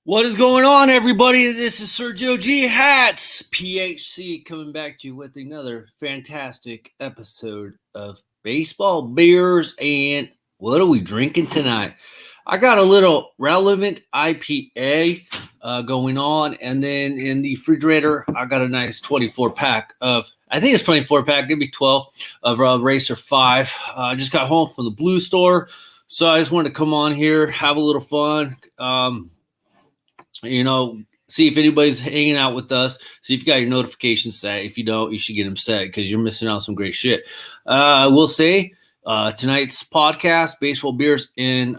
What is going on, everybody? This is Sergio G. Hats, PHC, coming back to you with another fantastic episode of Baseball, Beers, and what are we drinking tonight? I got a little Relevant IPA going on, and then in the refrigerator, I got a nice 24-pack of, I think it's 24-pack, maybe 12, of Racer 5. I just got home from the Blue store, so I just wanted to come on here, have a little fun. See if anybody's hanging out with us. See if you got your notifications set. If you don't, you should get them set because you're missing out on some great shit. I will say tonight's podcast, Baseball, Beers, and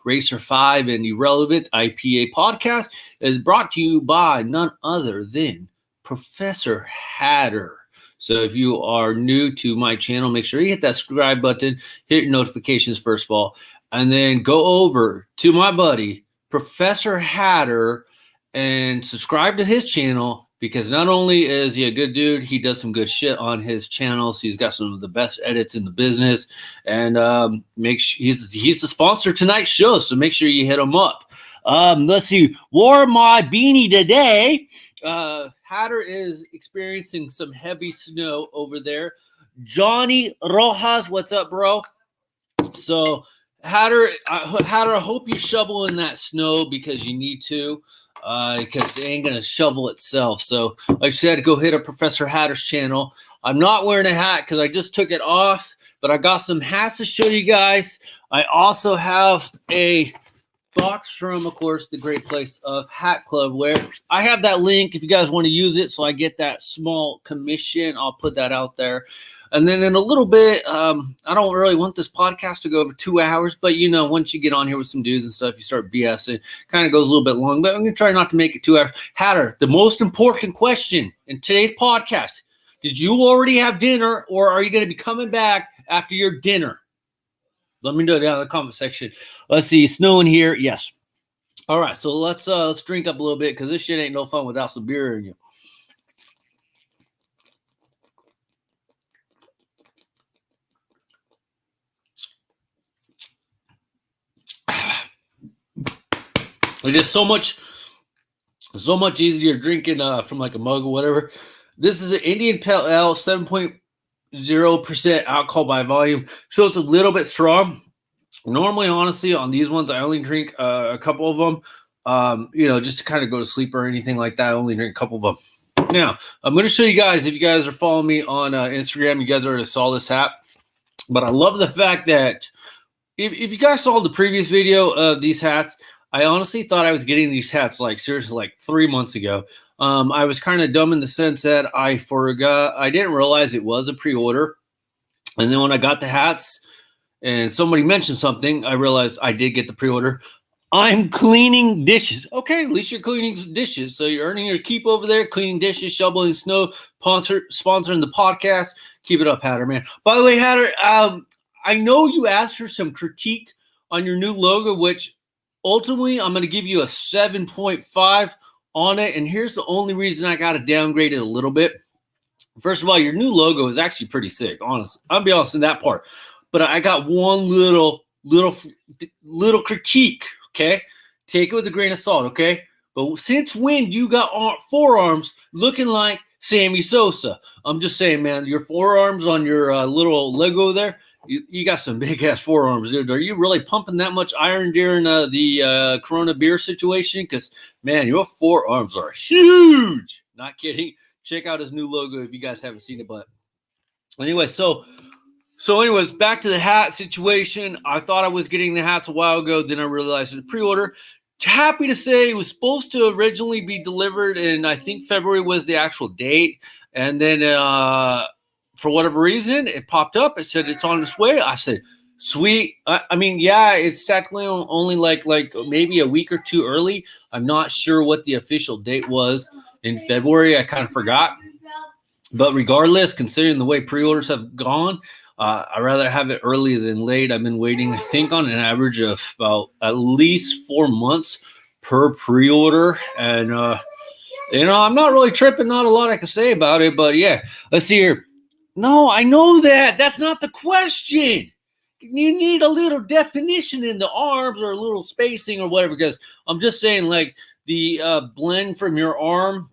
Racer 5 and the Relevant IPA podcast is brought to you by none other than Professor Hatter. So if you are new to my channel, make sure you hit that subscribe button, hit your notifications first of all, and then go over to my buddy, Professor Hatter, and subscribe to his channel because not only is he a good dude, he does some good shit on his channels. He's got some of the best edits in the business, and he's the sponsor of tonight's show, so make sure you hit him up. Let's see. Wore my beanie today. Hatter is experiencing some heavy snow over there. Johnny Rojas, what's up, bro? So Hatter, I hope you shovel in that snow because you need to, because it ain't going to shovel itself. So, like I said, go hit up Professor Hatter's channel. I'm not wearing a hat because I just took it off, but I got some hats to show you guys. I also have a box from, of course, the great place of Hat Club, where I have that link if you guys want to use it, so I get that small commission. I'll put that out there. And then in a little bit, I don't really want this podcast to go over 2 hours, but once you get on here with some dudes and stuff, you start BSing. Kind of goes a little bit long, but I'm going to try not to make it 2 hours. Hatter, the most important question in today's podcast: did you already have dinner, or are you going to be coming back after your dinner? Let me know down in the comment section. Let's see, snowing here. Yes. All right, so let's drink up a little bit because this shit ain't no fun without some beer in you. It is so much easier drinking from like a mug or whatever. This is an Indian Pale Ale, 7.0% alcohol by volume, so it's a little bit strong. Normally, honestly, on these ones, I only drink a couple of them, just to kind of go to sleep or anything like that. I only drink a couple of them. Now, I'm going to show you guys, if you guys are following me on Instagram, you guys already saw this hat, but I love the fact that if you guys saw the previous video of these hats, I honestly thought I was getting these hats seriously 3 months ago. I was kind of dumb in the sense that I didn't realize it was a pre-order. And then when I got the hats and somebody mentioned something, I realized I did get the pre-order. I'm cleaning dishes. Okay, at least you're cleaning dishes. So you're earning your keep over there, cleaning dishes, shoveling snow, sponsoring the podcast. Keep it up, Hatter, man. By the way, Hatter, I know you asked for some critique on your new logo, which ultimately I'm going to give you a 7.5 on it. And here's the only reason I got to downgrade it a little bit. First of all, your new logo is actually pretty sick, honestly. I'll be honest in that part. But I got one little critique, okay? Take it with a grain of salt, okay? But since when you got forearms looking like Sammy Sosa? I'm just saying, man, your forearms on your little Lego there, you got some big-ass forearms, dude. Are you really pumping that much iron during the Corona beer situation? Because, man, your forearms are huge. Not kidding. Check out his new logo if you guys haven't seen it. But anyway, so anyways, back to the hat situation. I thought I was getting the hats a while ago. Then I realized it's a pre-order. Happy to say it was supposed to originally be delivered, and I think February was the actual date. And then for whatever reason, it popped up. It said it's on its way. I said, sweet. I mean, yeah, it's technically only like maybe a week or two early. I'm not sure what the official date was in February. I kind of forgot. But regardless, considering the way pre-orders have gone, I'd rather have it early than late. I've been waiting, I think, on an average of about at least 4 months per pre-order. And, I'm not really tripping. Not a lot I can say about it. But, yeah, let's see here. No, I know that. That's not the question. You need a little definition in the arms or a little spacing or whatever, because I'm just saying, like, the blend from your arm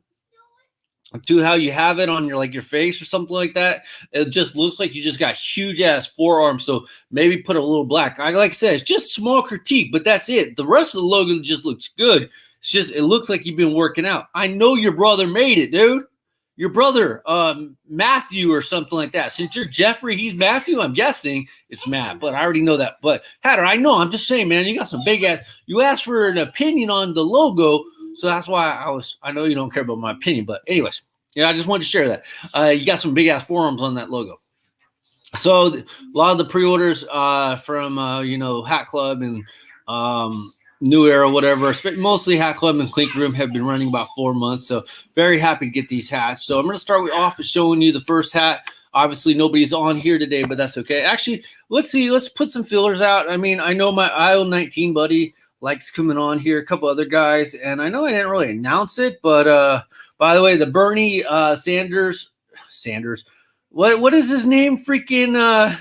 to how you have it on your face or something like that. It just looks like you just got huge ass forearms. So maybe put a little black. Like I said, it's just small critique, but that's it. The rest of the logo just looks good. It's just, it looks like you've been working out. I know your brother made it, dude. Your brother, Matthew or something like that. Since you're Jeffrey, he's Matthew. I'm guessing it's Matt, but I already know that. But Hatter, I know. I'm just saying, man, you got some big ass. You asked for an opinion on the logo, so that's why I know you don't care about my opinion, but anyways, yeah, I just wanted to share that. You got some big ass forearms on that logo. So a lot of the pre-orders from Hat Club and New Era, whatever, mostly Hat Club and Clink Room have been running about 4 months. So very happy to get these hats. So I'm going to start off with showing you the first hat. Obviously, nobody's on here today, but that's okay. Actually, let's see. Let's put some fillers out. I mean, I know my IO19 buddy likes coming on here, a couple other guys, and I know I didn't really announce it, but by the way, the Bernie Sanders, what is his name? Freaking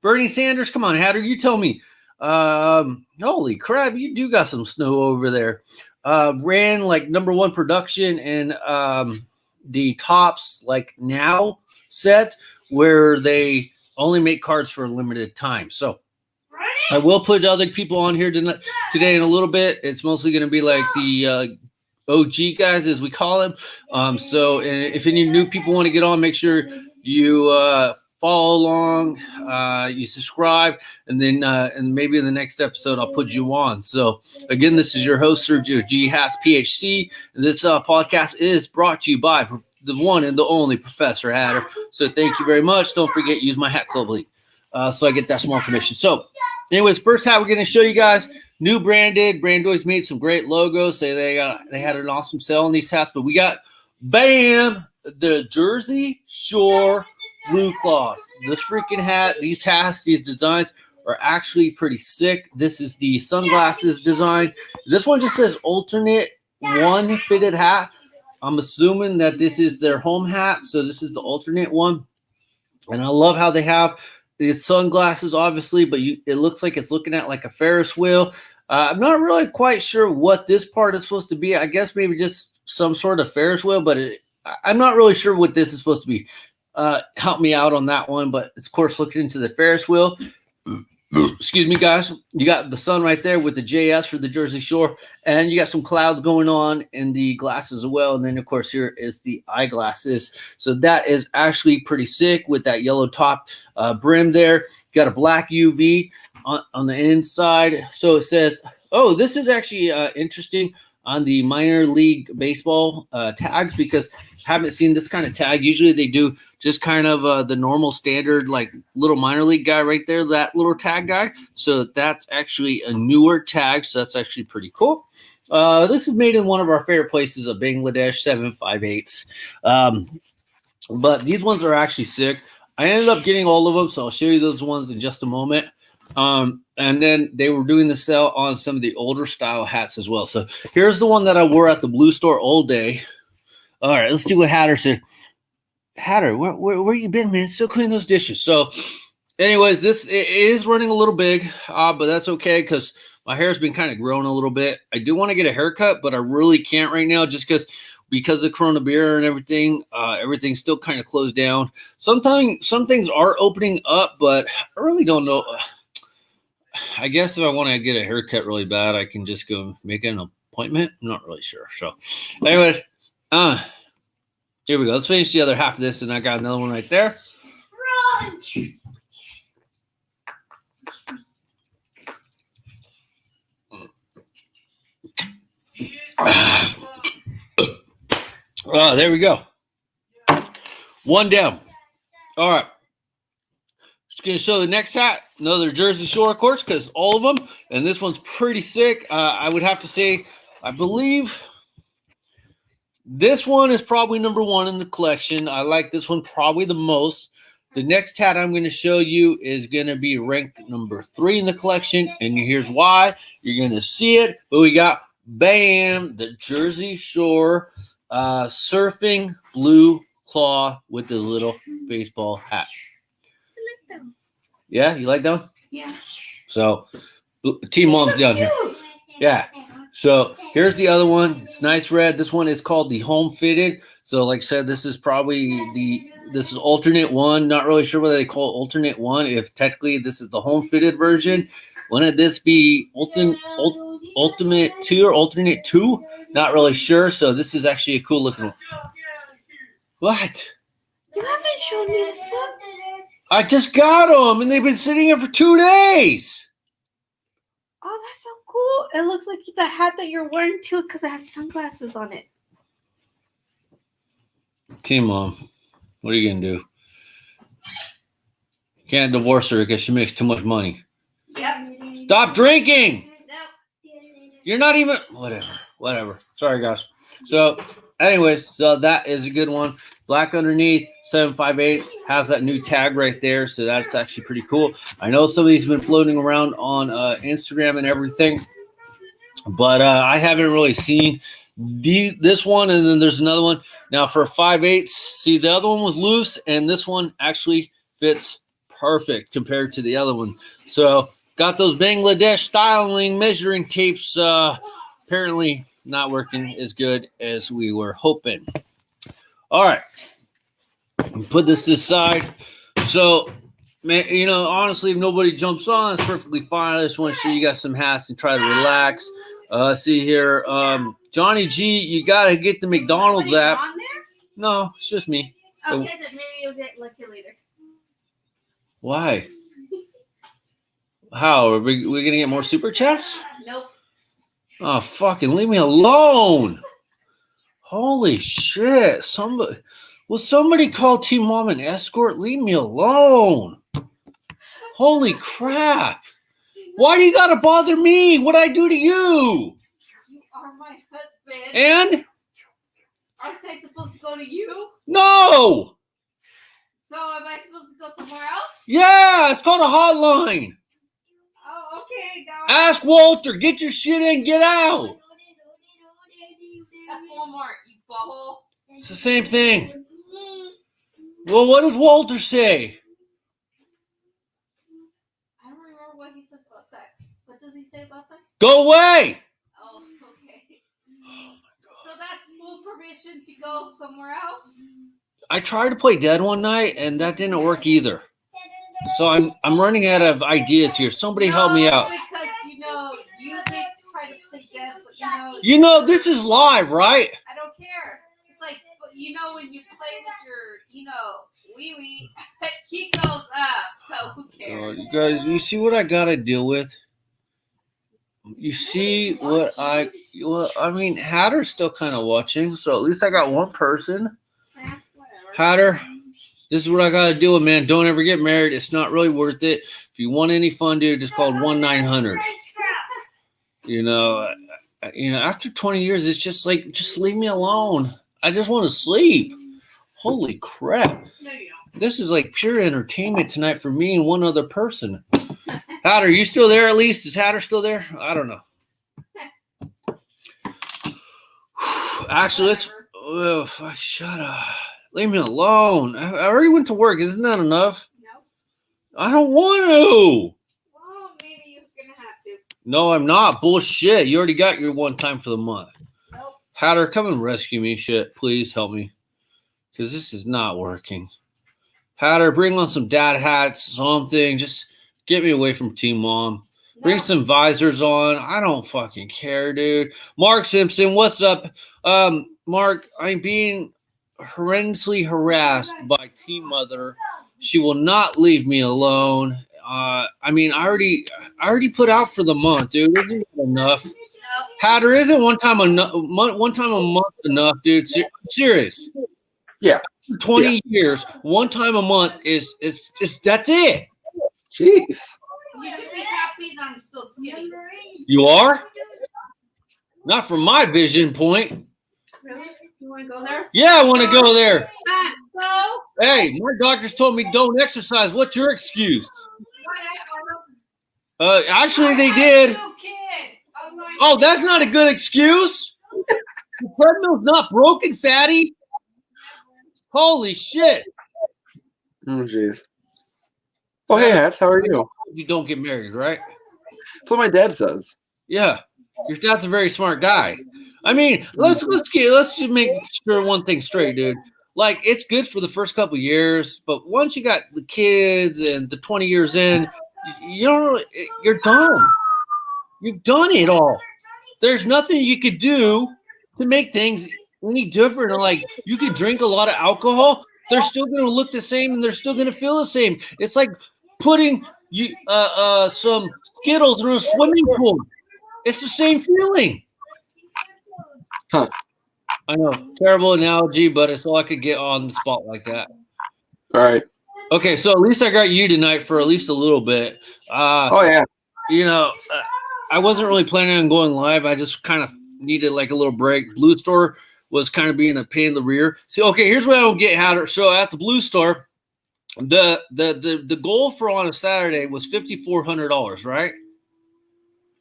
Bernie Sanders. Come on, Hatter, you tell me. Holy crap, you do got some snow over there. Ran like #1 production in the Topps like Now set where they only make cards for a limited time. So I will put other people on here today in a little bit. It's mostly going to be like the OG guys, as we call them. So if any new people want to get on, make sure you follow along, you subscribe, and then and maybe in the next episode I'll put you on. So again, this is your host Sergio G. Haas, PhD. And this podcast is brought to you by the one and the only Professor Hatter. So thank you very much. Don't forget, use my Hat Club link so I get that small commission. So anyways, first hat we're going to show you guys, new branded. Brandoy's made some great logos. They had an awesome sale on these hats, but we got, bam, the Jersey Shore Blue Claws. This freaking hat, these hats, these designs are actually pretty sick. This is the sunglasses design. This one just says alternate one fitted hat. I'm assuming that this is their home hat, so this is the alternate one. And I love how they have these sunglasses, obviously, but it looks like it's looking at like a Ferris wheel. I'm not really quite sure what this part is supposed to be. I guess maybe just some sort of Ferris wheel, but I'm not really sure what this is supposed to be. Help me out on that one, but it's, of course, looking into the Ferris wheel. Excuse me, guys. You got the sun right there with the JS for the Jersey Shore, and you got some clouds going on in the glasses as well. And then, of course, here is the eyeglasses. So that is actually pretty sick with that yellow top brim there. You got a black UV on the inside. So it says, oh, this is actually interesting on the minor league baseball tags, because I haven't seen this kind of tag. Usually they do just kind of the normal standard, like little minor league guy right there, that little tag guy. So that's actually a newer tag. So that's actually pretty cool. This is made in one of our favorite places of Bangladesh, 758s. But these ones are actually sick. I ended up getting all of them, so I'll show you those ones in just a moment. And then they were doing the sale on some of the older style hats as well. So here's the one that I wore at the Blue Store all day. All right, let's see what Hatter said. Hatter, where you been, man? Still cleaning those dishes. So anyways, it is running a little big, but that's okay because my hair's been kind of growing a little bit. I do want to get a haircut, but I really can't right now just because of Corona beer and everything. Everything's still kind of closed down. Some things are opening up, but I really don't know. I guess if I want to get a haircut really bad, I can just go make an appointment. I'm not really sure. So anyways, here we go. Let's finish the other half of this, and I got another one right there. Oh, there we go. One down. All right. Just going to show the next hat. Another Jersey Shore, of course, because all of them. And this one's pretty sick. I would have to say, I believe this one is probably #1 in the collection. I like this one probably the most. The next hat I'm going to show you is going to be ranked #3 in the collection. And here's why. You're going to see it. But we got, bam, the Jersey Shore surfing blue claw with the little baseball hat. I like them. Yeah, you like them? Yeah. So, Team Mom's down here. Yeah. So here's the other one. It's nice red. This one is called the home fitted. So like I said, this is alternate one. Not really sure whether they call it alternate one. If technically this is the home fitted version, wouldn't this be ultimate two or alternate two? Not really sure. So this is actually a cool looking one. What? You haven't shown me this one. I just got them, and they've been sitting here for 2 days. Oh, that's so cool. It looks like the hat that you're wearing too because it has sunglasses on it. Team Mom, what are you going to do? Can't divorce her because she makes too much money. Yep. Stop drinking. Nope. You're not even... Whatever. Sorry, guys. So, anyways, so that is a good one. Black underneath, 758 has that new tag right there, so that's actually pretty cool. I know some of these have been floating around on Instagram and everything, but I haven't really seen this one, and then there's another one. Now for 5/8, see the other one was loose, and this one actually fits perfect compared to the other one. So got those Bangladesh styling measuring tapes. Apparently not working as good as we were hoping. All right, put this aside. So, man, you know, honestly, if nobody jumps on, it's perfectly fine. I just want to show you guys some hats and try to relax. See here, Johnny G, you gotta get the McDonald's app. On there? No, it's just me. Okay, then maybe you'll get lucky later. Why? How? Are we gonna get more super chats? Nope. Oh, fucking leave me alone. Holy shit. Will somebody call Team Mom an escort? Leave me alone. Holy crap. Why do you gotta bother me? What'd I do to you? You are my husband. And? Aren't I supposed to go to you? No! So am I supposed to go somewhere else? Yeah, it's called a hotline. Oh, okay. Now Ask Walter. Get your shit in. Get out. That's Walmart, you butthole. It's the same thing. Well, what does Walter say? I don't remember what he says about sex. What does he say about sex? Go away. Oh, okay. So that's full permission to go somewhere else? I tried to play dead one night, and that didn't work either. So I'm running out of ideas here. Somebody help me out. Because, you know, you may try to play dead, but You know, this is live, right? I don't care. It's like, but you know, when you play with your, you know, wee-wee, he goes up, so who cares? You guys, you see what I gotta deal with? You see what I mean, Hatter's still kind of watching, so at least I got one person. Whatever. Hatter, this is what I gotta deal with, man. Don't ever get married. It's not really worth it. If you want any fun, dude, just call 1-900. You know, after 20 years, it's just like, just leave me alone. I just want to sleep. Holy crap. No, you don't. This is like pure entertainment tonight for me and one other person. Hatter, you still there at least? Is Hatter still there? I don't know. Actually, let's... Oh, fuck, shut up. Leave me alone. I already went to work. Isn't that enough? No. I don't want to. Well, maybe you're going to have to. No, I'm not. Bullshit. You already got your one time for the month. Nope. Hatter, come and rescue me. Shit, please help me. Because this is not working. Hatter, bring on some dad hats, something. Just get me away from Team Mom. No. Bring some visors on. I don't fucking care, dude. Mark Simpson, what's up? Mark, I'm being horrendously harassed by Team Mother. She will not leave me alone. I mean, I already put out for the month, dude. Isn't that enough? Nope. Hatter, isn't one time a month enough, dude? Serious. Yeah. 20 years, one time a month is that's it. Jeez. You should be happy that I'm still skinny. You are? Not from my vision point. Really? You want to go there? Yeah, I want to go there. Go. Hey, my doctors told me don't exercise. What's your excuse? Actually, they did. Oh, that's not a good excuse. The treadmill's not broken, fatty. Holy shit. Oh, jeez. Oh, hey, Hats. How are you? You don't get married, right? That's what my dad says. Yeah. Your dad's a very smart guy. I mean, let's just make sure one thing straight, dude. Like, it's good for the first couple years, but once you got the kids and the 20 years in, you don't. You're done. You've done it all. There's nothing you could do to make things any different. Like, you could drink a lot of alcohol, they're still going to look the same and they're still going to feel the same. It's like putting some Skittles in a swimming pool. It's the same feeling. Huh. I know, terrible analogy, but it's all I could get on the spot like that. All right. Okay, so at least I got you tonight for at least a little bit. Oh yeah. You know, I wasn't really planning on going live. I just kind of needed like a little break. Blue Store was kind of being a pain in the rear. See, okay, here's what I don't get, Hatter. So at the Blue Store, the goal for on a Saturday was $5,400, right?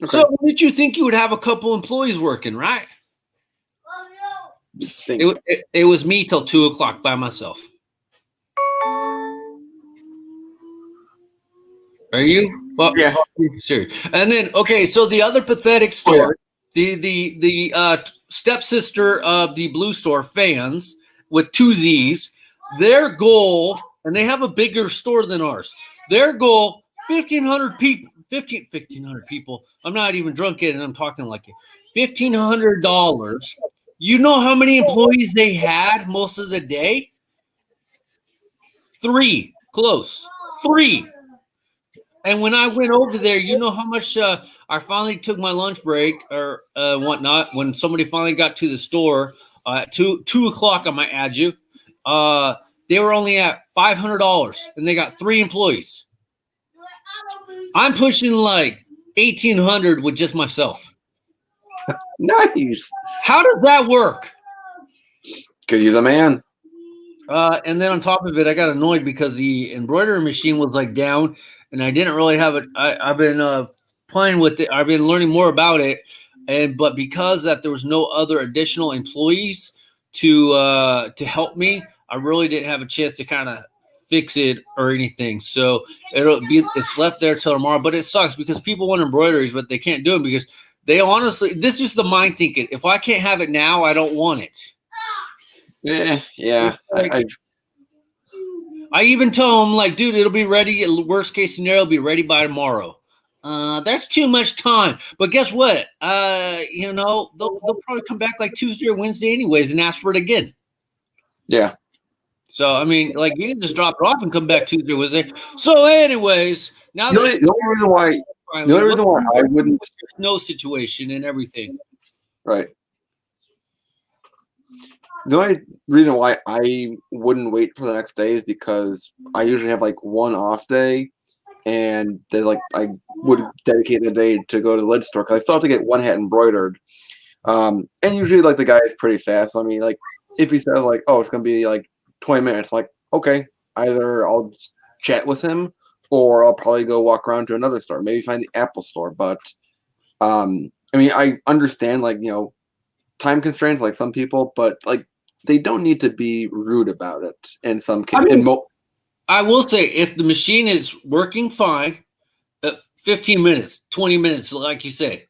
Okay. So did you think you would have a couple employees working, right? It was me till 2:00 by myself. Are you? Well, yeah. Serious. And then, okay, so the other pathetic store, the stepsister of the Blue Store fans with 2 Z's, their goal, and they have a bigger store than ours. Their goal, 1,500 people. 1,500 people. I'm not even drunk yet, and I'm talking like it. $1,500. You know how many employees they had most of the day? 3. Close. 3. And when I went over there, you know how much I finally took my lunch break or whatnot. When somebody finally got to the store at 2:00, I might add you. They were only at $500, and they got 3 employees. I'm pushing like 1,800 with just myself. Nice. How does that work? Because you're the man. And then on top of it, I got annoyed because the embroidery machine was like down, and I didn't really have it. I've been playing with it. I've been learning more about it, but because that there was no other additional employees to help me, I really didn't have a chance to kind of fix it or anything. So it's left there till tomorrow. But it sucks because people want embroideries, but they can't do it because they honestly, this is the mind thinking. If I can't have it now, I don't want it. Yeah. Like, I even tell them, like, dude, it'll be ready. Worst case scenario, it'll be ready by tomorrow. That's too much time. But guess what? They'll probably come back like Tuesday or Wednesday anyways and ask for it again. Yeah. So, I mean, like, you can just drop it off and come back Tuesday or Wednesday. So, anyways, now the only reason why I wouldn't snow situation and everything. Right. The only reason why I wouldn't wait for the next day is because I usually have like one off day, and I would dedicate the day to go to the lead store because I still have to get one hat embroidered. And usually like the guy is pretty fast. I mean, like if he says like, oh, it's gonna be like 20 minutes, like okay, either I'll chat with him or I'll probably go walk around to another store, maybe find the Apple store. But I mean, I understand like time constraints like some people, but like they don't need to be rude about it in some cases. I will say if the machine is working fine, 15 minutes, 20 minutes, like you say.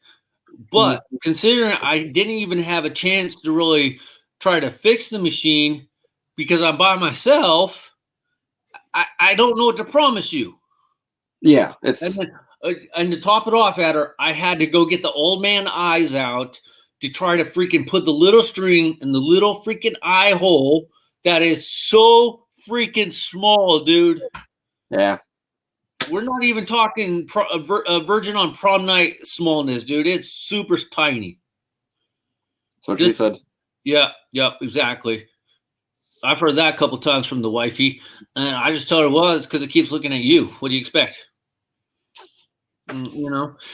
But considering I didn't even have a chance to really try to fix the machine because I'm by myself, I don't know what to promise you. Yeah. And to top it off, Adder, I had to go get the old man eyes out to try to freaking put the little string in the little freaking eye hole that is so freaking small, dude. Yeah. We're not even talking Virgin on prom night smallness, dude. It's super tiny. That's what she said. Yeah, exactly. I've heard that a couple times from the wifey, and I just told her, well, it's because it keeps looking at you. What do you expect?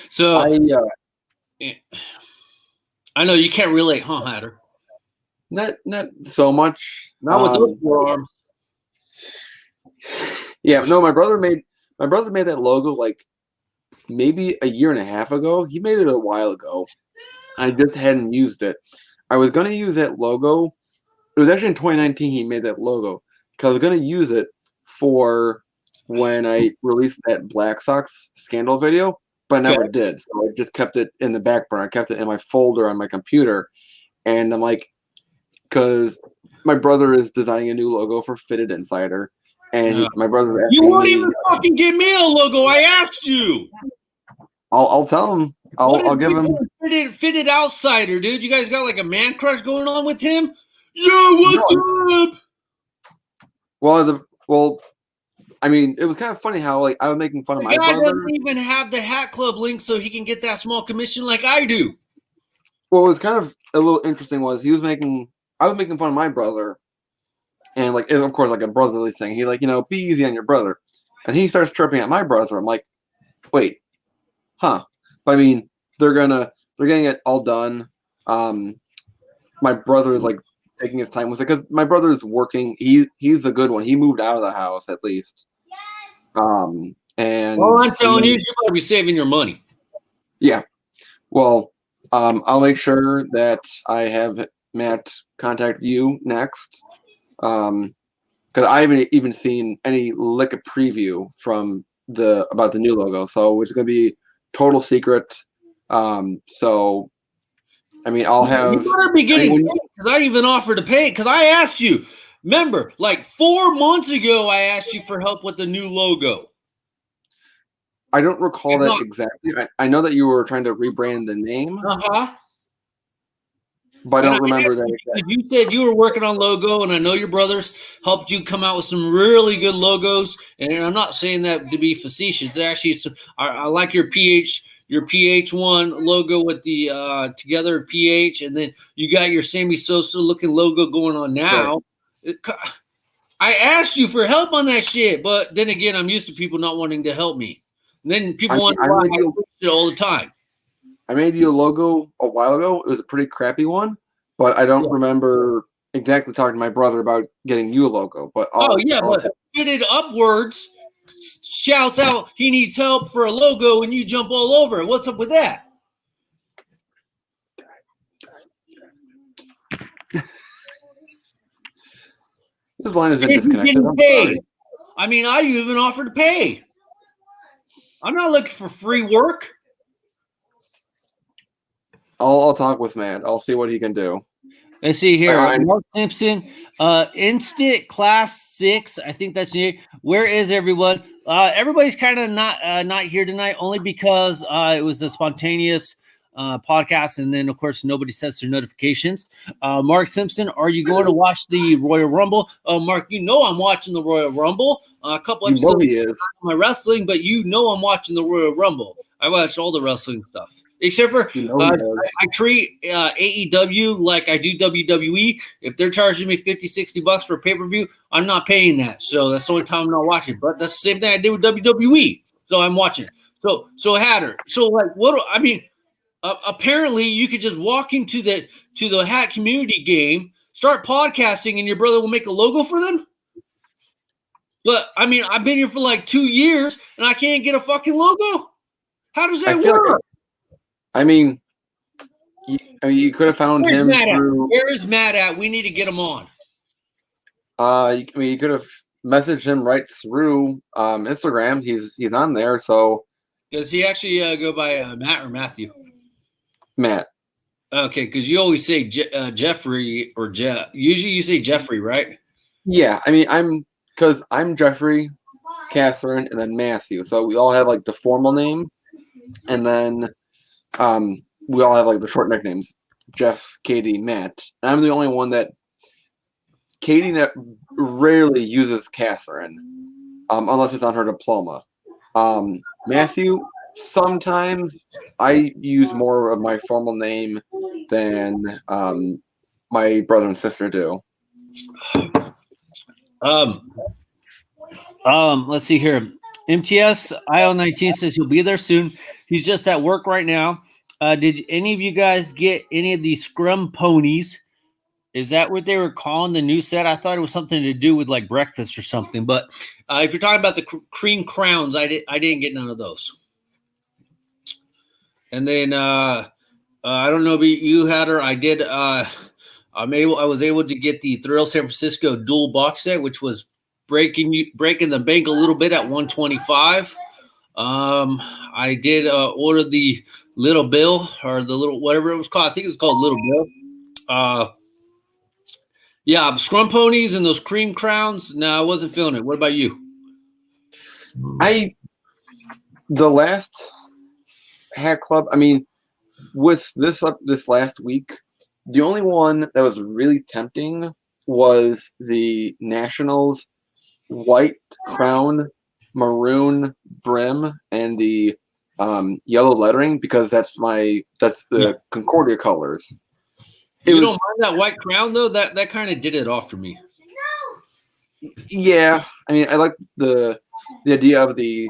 So I know you can't relate, huh, Hatter? Not so much. Not with those forearms. Yeah, no, my brother made that logo like maybe a year and a half ago. He made it a while ago. I just hadn't used it. I was gonna use that logo. It was actually in 2019 he made that logo because I was gonna use it for when I released that Black Sox scandal video. but I never did. So I just kept it in the back burner. I kept it in my folder on my computer, and I'm like, because my brother is designing a new logo for Fitted Insider, and my brother You asking won't me, even fucking give me a logo. I asked you. I'll tell him. I'll give him. Fitted Outsider, dude. You guys got like a man crush going on with him? Yeah, what's up? Well, I mean, it was kind of funny how like I was making fun of my guy brother. doesn't even have the hat club link so he can get that small commission like I do. What was kind of a little interesting was I was making fun of my brother, and like of course like a brotherly thing. He like, be easy on your brother, and he starts chirping at my brother. I'm like, wait, huh? But I mean, they're getting it all done. My brother is like taking his time with it because my brother is working. He's a good one. He moved out of the house at least. And all I'm telling you is you better be saving your money. Yeah. Well, I'll make sure that I have Matt contact you next. Because I haven't even seen any lick of preview from about the new logo, so it's gonna be total secret. So I mean, I'll have. You better be getting paid because I even offered to pay because I asked you. Remember, like 4 months ago, I asked you for help with the new logo. I don't recall that exactly. I know that you were trying to rebrand the name. But I don't remember that exactly. You said you were working on logo, and I know your brothers helped you come out with some really good logos. And I'm not saying that to be facetious. They're actually, I like your PH1 logo with the together PH, and then you got your Sammy Sosa looking logo going on now. Right. I asked you for help on that shit, but then again, I'm used to people not wanting to help me. And then people want to buy shit all the time. I made you a logo a while ago. It was a pretty crappy one, but I don't remember exactly talking to my brother about getting you a logo. But but Fitted Upwards shouts out he needs help for a logo, and you jump all over it. What's up with that? This line has been disconnected. I'm sorry. I mean, I even offered to pay. I'm not looking for free work. I'll talk with Matt. I'll see what he can do. Let's see here. Mark Simpson, Instant Class 6. I think that's new. Where is everyone? Everybody's kind of not here tonight, only because it was a spontaneous podcast, and then of course nobody sets their notifications. Mark Simpson, are you going to watch the Royal Rumble? Mark, I'm watching the Royal Rumble. A couple episodes of my wrestling, but I'm watching the Royal Rumble. I watch all the wrestling stuff. Except for I treat AEW like I do WWE. If they're charging me $50-$60 for a pay-per-view, I'm not paying that. So that's the only time I'm not watching. But that's the same thing I did with WWE. So I'm watching. So Hatter. So like apparently you could just walk into the hat community game, start podcasting, and your brother will make a logo for them. But I mean, I've been here for like 2 years and I can't get a fucking logo. How does that work? You could have found him through. Where is Matt at? We need to get him on. You could have messaged him right through Instagram. He's on there. So does he actually go by Matt or Matthew? Matt. Okay, because you always say Jeffrey or Jeff. Usually you say Jeffrey, right? Yeah, I mean I'm Jeffrey, Catherine, and then Matthew. So we all have like the formal name, and then we all have like the short nicknames: Jeff, Katie, Matt. And I'm the only one that Katie rarely uses Catherine, unless it's on her diploma. Matthew, sometimes I use more of my formal name than my brother and sister do. Let's see here. MTS IL19 says he'll be there soon. He's just at work right now. Did any of you guys get any of these scrum ponies? Is that what they were calling the new set? I thought it was something to do with like breakfast or something. But if you're talking about the cream crowns, I didn't get none of those. And then I don't know if you had her. I did. I was able to get the Thrill San Francisco dual box set, which was breaking the bank a little bit at 125. I did order the Little Bill or the little whatever it was called. I think it was called Little Bill. Yeah, scrum ponies and those cream crowns. No, I wasn't feeling it. What about you? The last Hat Club. I mean, with this last week, the only one that was really tempting was the Nationals white crown, maroon brim, and the yellow lettering, because that's the Concordia colors. You don't mind that white crown though? That kind of did it off for me. Yeah, I mean, I like the idea of the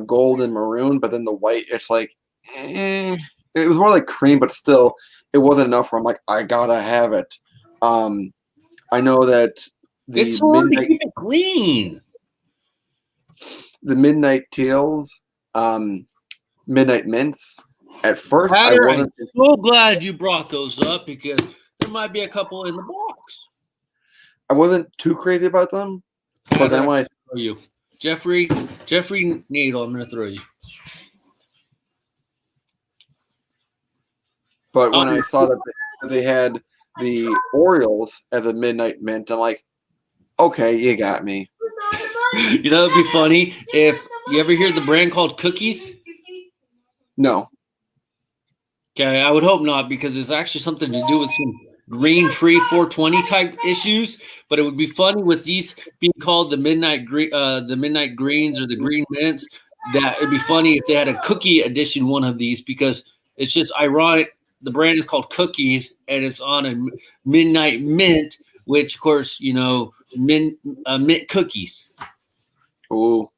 gold and maroon, but then the white, it's like, it was more like cream, but still, it wasn't enough where I'm like, I gotta have it. I know that It's so hard to keep it clean. The midnight teals, midnight mints. At first, I wasn't. I'm so glad you brought those up because there might be a couple in the box. I wasn't too crazy about them, but then when I throw you, Jeffrey Needle, I'm gonna throw you. But when I saw that they had the Orioles as a midnight mint, I'm like, okay, you got me. You know, it'd be funny if you ever hear the brand called Cookies. No. Okay, I would hope not, because it's actually something to do with some Green Tree 420 type issues. But it would be funny with these being called the midnight greens or the green mints. That it'd be funny if they had a cookie edition one of these, because it's just ironic. The brand is called Cookies, and it's on a midnight mint, which of course mint cookies. Ooh.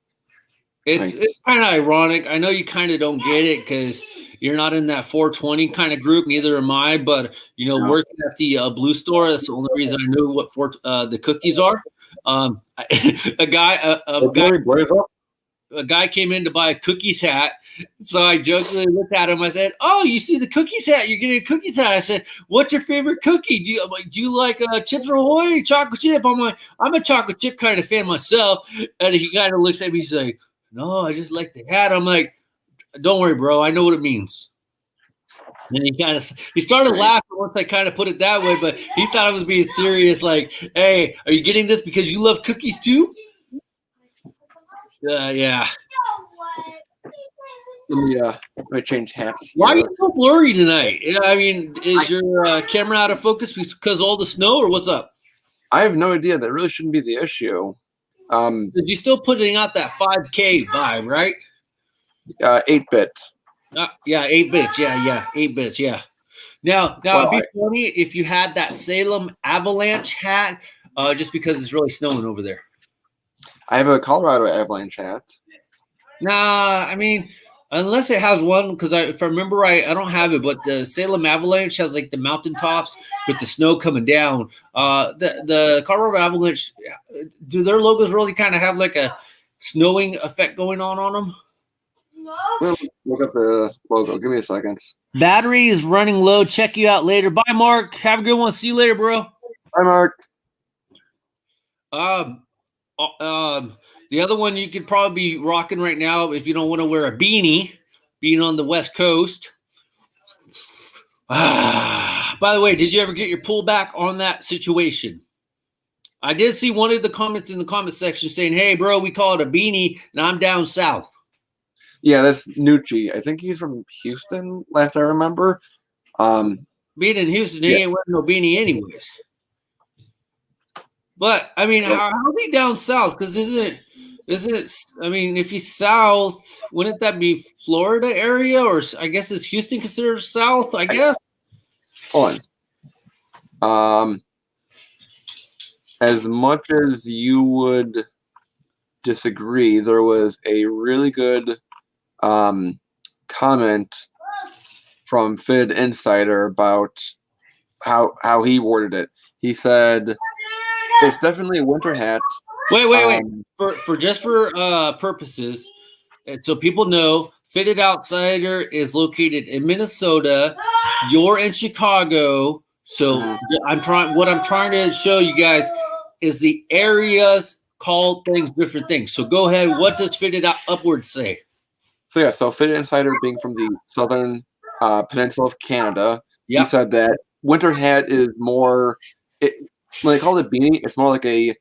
It's kind of ironic. I know you kind of don't get it because you're not in that 420 kind of group. Neither am I. But working at the Blue Store, that's the only reason I knew what the cookies are. A guy came in to buy a Cookies hat, so I jokingly looked at him. I said, "Oh, you see the Cookies hat? You're getting a Cookies hat." I said, "What's your favorite cookie? Do you like Chips Ahoy, chocolate chip?" I'm a chocolate chip kind of fan myself. And he kind of looks at me. He's like, "No, I just like the hat." I'm like, "Don't worry, bro. I know what it means." And he started laughing once I kind of put it that way, but he thought I was being serious. Like, "Hey, are you getting this because you love cookies too?" Yeah. Let me change hats. Why are you so blurry tonight? I mean, is your camera out of focus because of all the snow, or what's up? I have no idea. That really shouldn't be the issue. Did you still putting out that 5K vibe, right? 8-bit. Yeah, 8 bits. Yeah, 8 bits. Yeah. Now it'd be funny if you had that Salem Avalanche hat, just because it's really snowing over there. I have a Colorado Avalanche hat. Nah, I mean, unless it has one, because if I remember right, I don't have it, but the Salem Avalanche has like the mountaintops with the snow coming down. The Colorado Avalanche, do their logos really kind of have like a snowing effect going on them? No. Look up the logo. Give me a second. Battery is running low. Check you out later. Bye, Mark. Have a good one. See you later, bro. Bye, Mark. The other one you could probably be rocking right now if you don't want to wear a beanie, being on the West Coast. By the way, did you ever get your pullback on that situation? I did see one of the comments in the comment section saying, "Hey, bro, we call it a beanie, and I'm down south." Yeah, that's Nucci. I think he's from Houston, last I remember. Being in Houston, he ain't wearing no beanie anyways. But I mean, how's he down south? Because isn't it? I mean, if he's south, wouldn't that be Florida area, or I guess is Houston considered south? I guess. Hold on. As much as you would disagree, there was a really good comment from Fitted Insider about how he worded it. He said, "It's definitely a winter hat." Wait. For purposes, so people know, Fitted Outsider is located in Minnesota. You're in Chicago. So what I'm trying to show you guys is the areas call things different things. So go ahead. What does Fitted Upward say? So Fit Insider being from the southern peninsula of Canada, Yeah. he said that winter hat is more. When they call it beanie, it's more like a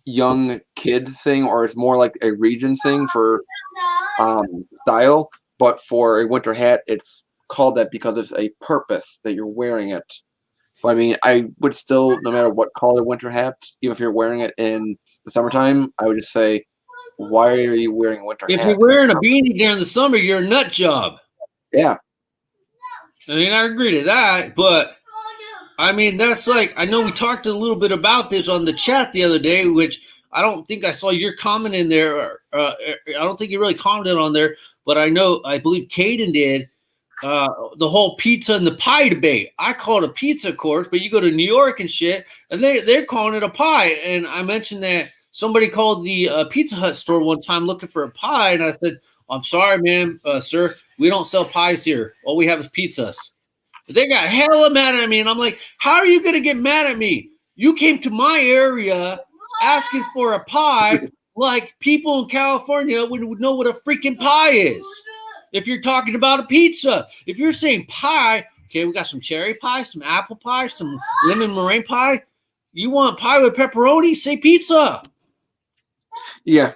young kid thing, or it's more like a region thing for style. But for a winter hat, it's called that because it's a purpose that you're wearing it. But I mean, I would still, no matter what color winter hat, even if you're wearing it in the summertime, I would just say, why are you wearing a winter hat? If you're wearing a beanie during the summer, you're a nut job. Yeah. I mean, I agree to that, but I mean, that's like, I know we talked a little bit about this on the chat the other day, which I don't think I saw your comment in there. I don't think you really commented on there, but I believe Caden did. The whole pizza and the pie debate. I call it a pizza, of course, but you go to New York and shit, and they're calling it a pie. And I mentioned that somebody called the Pizza Hut store one time looking for a pie, and I said, "I'm sorry, man, sir, we don't sell pies here. All we have is pizzas." They got hella mad at me, and I'm like, "How are you gonna get mad at me? You came to my area asking for a pie, like people in California would know what a freaking pie is." If you're talking about a pizza, if you're saying pie, okay, we got some cherry pie, some apple pie, some lemon meringue pie. You want pie with pepperoni? Say pizza. Yeah,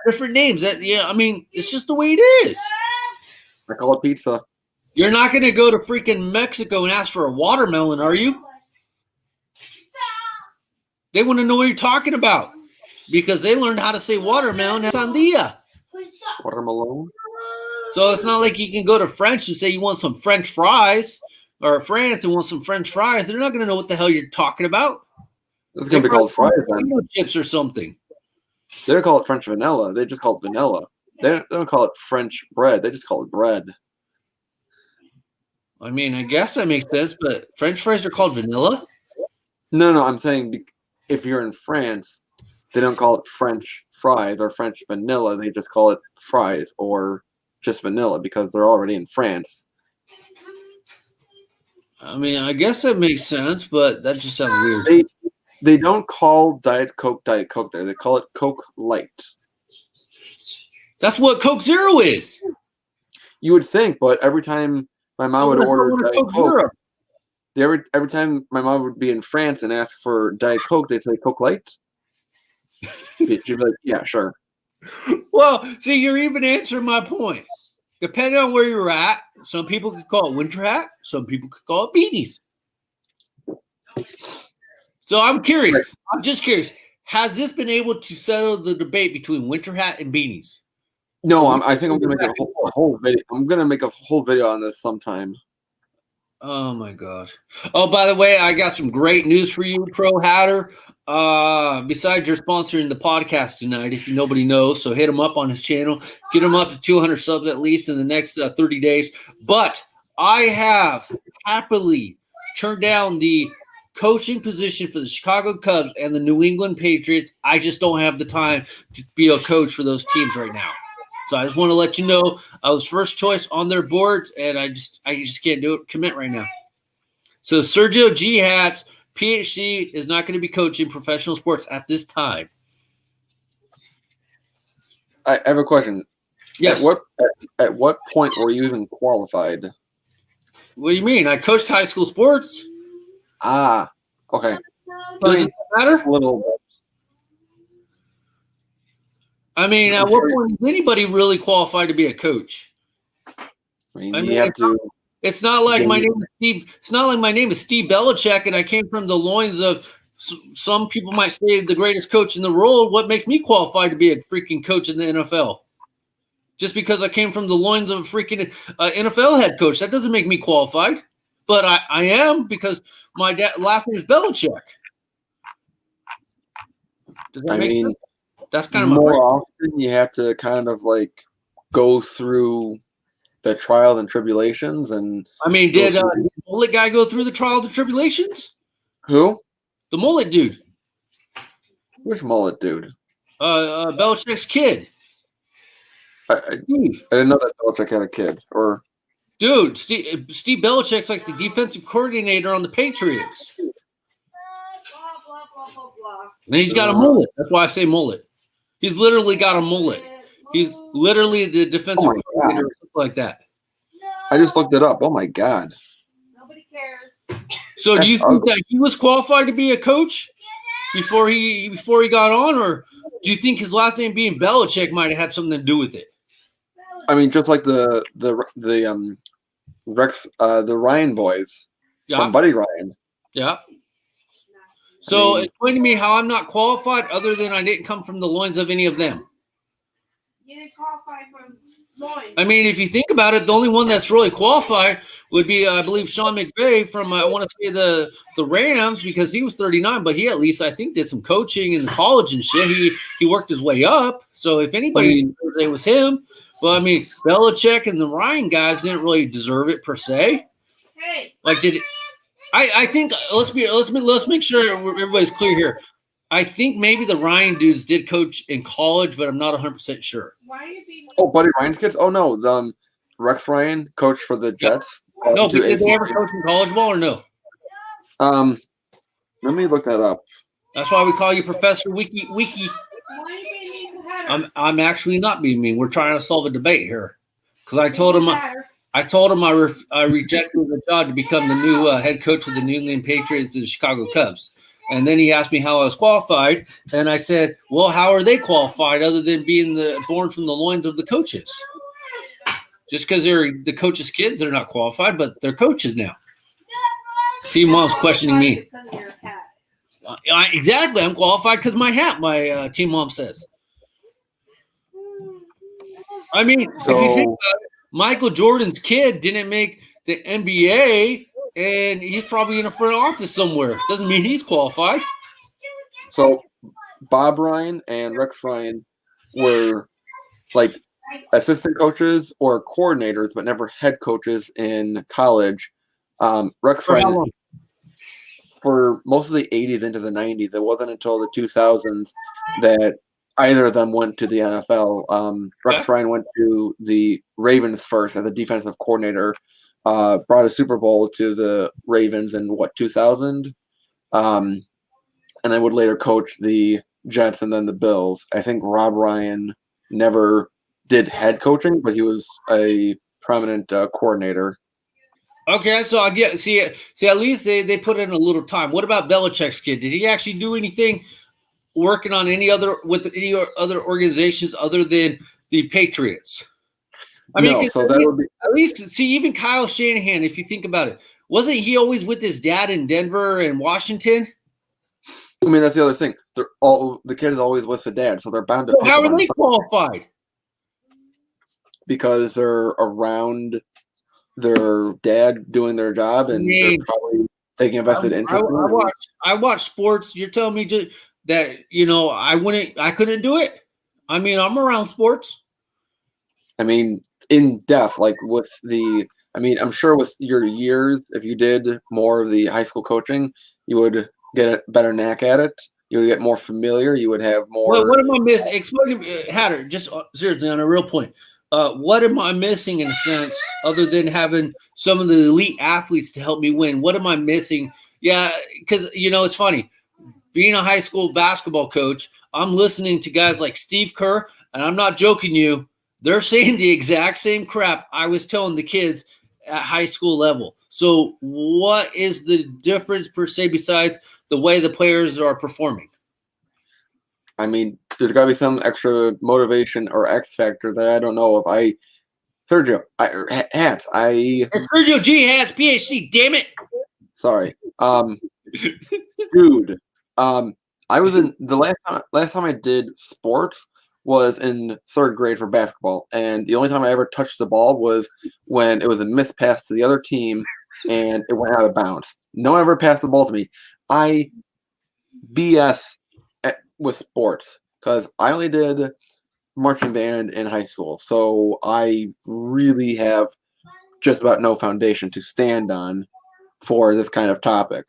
different names. I mean, it's just the way it is. I call it pizza. You're not going to go to freaking Mexico and ask for a watermelon, are you? They want to know what you're talking about because they learned how to say watermelon and sandia. Watermelon. So it's not like you can go to French and say you want some French fries, or France and want some French fries. They're not going to know what the hell you're talking about. It's going to be called fries then. Chips or something. They don't call it French vanilla. They just call it vanilla. They don't call it French bread. They just call it bread. I mean, I guess that makes sense, but French fries are called vanilla? No, I'm saying if you're in France, they don't call it French fries or French vanilla. They just call it fries or just vanilla because they're already in France. I mean, I guess that makes sense, but that just sounds weird. They don't call Diet Coke there. They call it Coke Light. That's what Coke Zero is. You would think, but every time my mom would order Diet Coke, every time my mom would be in France and ask for Diet Coke, they'd say Coke Light. She'd be like, yeah, sure. Well, see, you're even answering my point. Depending on where you're at, some people could call it winter hat, some people could call it beanies. So I'm curious. Right. I'm just curious. Has this been able to settle the debate between winter hat and beanies? No, I think I'm gonna make a whole video. I'm gonna make a whole video on this sometime. Oh my god! Oh, by the way, I got some great news for you, Pro Hatter. Besides, you're sponsoring the podcast tonight. If nobody knows, so hit him up on his channel. Get him up to 200 subs at least in the next 30 days. But I have happily turned down the coaching position for the Chicago Cubs and the New England Patriots. I just don't have the time to be a coach for those teams right now. So I just want to let you know I was first choice on their boards, and I just can't commit right now. So Sergio G. Hats, PhD, is not going to be coaching professional sports at this time. I have a question. Yes. At what point were you even qualified? What do you mean? I coached high school sports. Ah, okay. Does it matter? A little bit. I mean, at what point is anybody really qualified to be a coach? I mean, you have to. It's not like my name is Steve. It's not like my name is Steve Belichick, and I came from the loins of. Some people might say the greatest coach in the world. What makes me qualified to be a freaking coach in the NFL? Just because I came from the loins of a freaking NFL head coach, that doesn't make me qualified. But I am because my last name is Belichick. Does that make sense? That's kind of more often you have to kind of like go through the trials and tribulations. And I mean, did the mullet guy go through the trials and tribulations? Who? The mullet dude. Which mullet dude? Belichick's kid. I didn't know that Belichick had a kid. Or dude, Steve Belichick's like the defensive coordinator on the Patriots. And he's got a mullet. That's why I say mullet. He's literally got a mullet. He's literally the defensive Oh my coordinator, or something like that. I just looked it up. Oh my god. Nobody cares. So do you think that he was qualified to be a coach before he got on, or do you think his last name being Belichick might have had something to do with it? I mean, just like the Ryan boys Yeah, from Buddy Ryan. yeah. So I mean, explain to me how I'm not qualified, other than I didn't come from the loins of any of them. You didn't qualify from loins. I mean, if you think about it, the only one that's really qualified would be, I believe, Sean McVay from, I want to say, the Rams, because he was 39, but he at least, I think, did some coaching in college and shit. He worked his way up. So if anybody, it was him. Well, I mean, Belichick and the Ryan guys didn't really deserve it per se. Hey. Like, did it? I think let's make sure everybody's clear here. I think maybe the Ryan dudes did coach in college, but I'm not 100% sure. Why are you being? Oh, Buddy Ryan's kids? Oh no, Rex Ryan, coach for the Jets. No, but did they ever coach in college ball or no? Let me look that up. That's why we call you Professor Wiki. Why are you being mean to Hatter? I'm actually not being mean. We're trying to solve a debate here. Because I told him I rejected the job to become the new head coach of the New England Patriots and the Chicago Cubs. And then he asked me how I was qualified, and I said, "Well, how are they qualified other than being born from the loins of the coaches? Just because they're the coaches' kids, they're not qualified, but they're coaches now." Team mom's questioning me. Because of your hat. Exactly, I'm qualified because my hat. My team mom says. I mean, if you think about it, Michael Jordan's kid didn't make the NBA, and he's probably in a front office somewhere. Doesn't mean he's qualified. So Bob Ryan and Rex Ryan were like assistant coaches or coordinators, but never head coaches in college. Rex For how Ryan, long? for most of the 80s into the 90s, it wasn't until the 2000s that either of them went to the NFL. Rex Ryan went to the Ravens first as a defensive coordinator, brought a Super Bowl to the Ravens in 2000, and then would later coach the Jets and then the Bills. I think Rob Ryan never did head coaching, but he was a prominent coordinator. Okay, so I get see. At least they put in a little time. What about Belichick's kid? Did he actually do anything working on any other organizations other than the Patriots? I mean, No, so that would be at least see, even Kyle Shanahan, if you think about it, wasn't he always with his dad in Denver and Washington? I mean, that's the other thing. The kid is always with the dad, so they're bound to. So how are they qualified? Because they're around their dad doing their job, and they're probably taking a vested interest. I watch sports. You're telling me that I couldn't do it. I mean, I'm around sports. I mean, in depth, like with I'm sure with your years, if you did more of the high school coaching, you would get a better knack at it. You would get more familiar. You would have more. Well, what am I missing? Explain to me, Hatter, just seriously on a real point. What am I missing in a sense, other than having some of the elite athletes to help me win? What am I missing? Yeah, because it's funny. Being a high school basketball coach, I'm listening to guys like Steve Kerr, and I'm not joking you. They're saying the exact same crap I was telling the kids at high school level. So what is the difference per se besides the way the players are performing? I mean, there's got to be some extra motivation or X factor that I don't know if Sergio Hats. It's Sergio G. Hats, PhD. Damn it! Sorry, dude. I was in the last time I did sports was in third grade for basketball, and the only time I ever touched the ball was when it was a missed pass to the other team, and it went out of bounds. No one ever passed the ball to me. I BS with sports because I only did marching band in high school, so I really have just about no foundation to stand on for this kind of topic.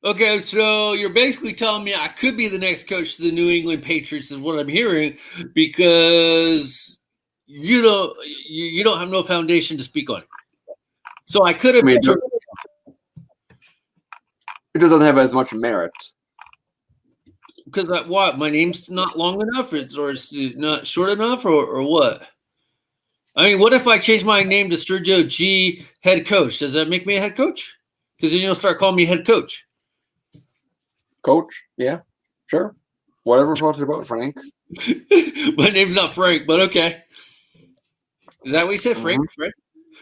Okay, so you're basically telling me I could be the next coach to the New England Patriots is what I'm hearing, because you don't have no foundation to speak on it. So I could have. It just doesn't have as much merit. Because what? My name's not long enough, or it's not short enough, or what? I mean, what if I change my name to Sergio G, head coach? Does that make me a head coach? Because then you'll start calling me head coach. Coach? Yeah, sure. Whatever floats your boat, Frank. My name's not Frank, but okay. Is that what you said, Frank? Mhm. Frank?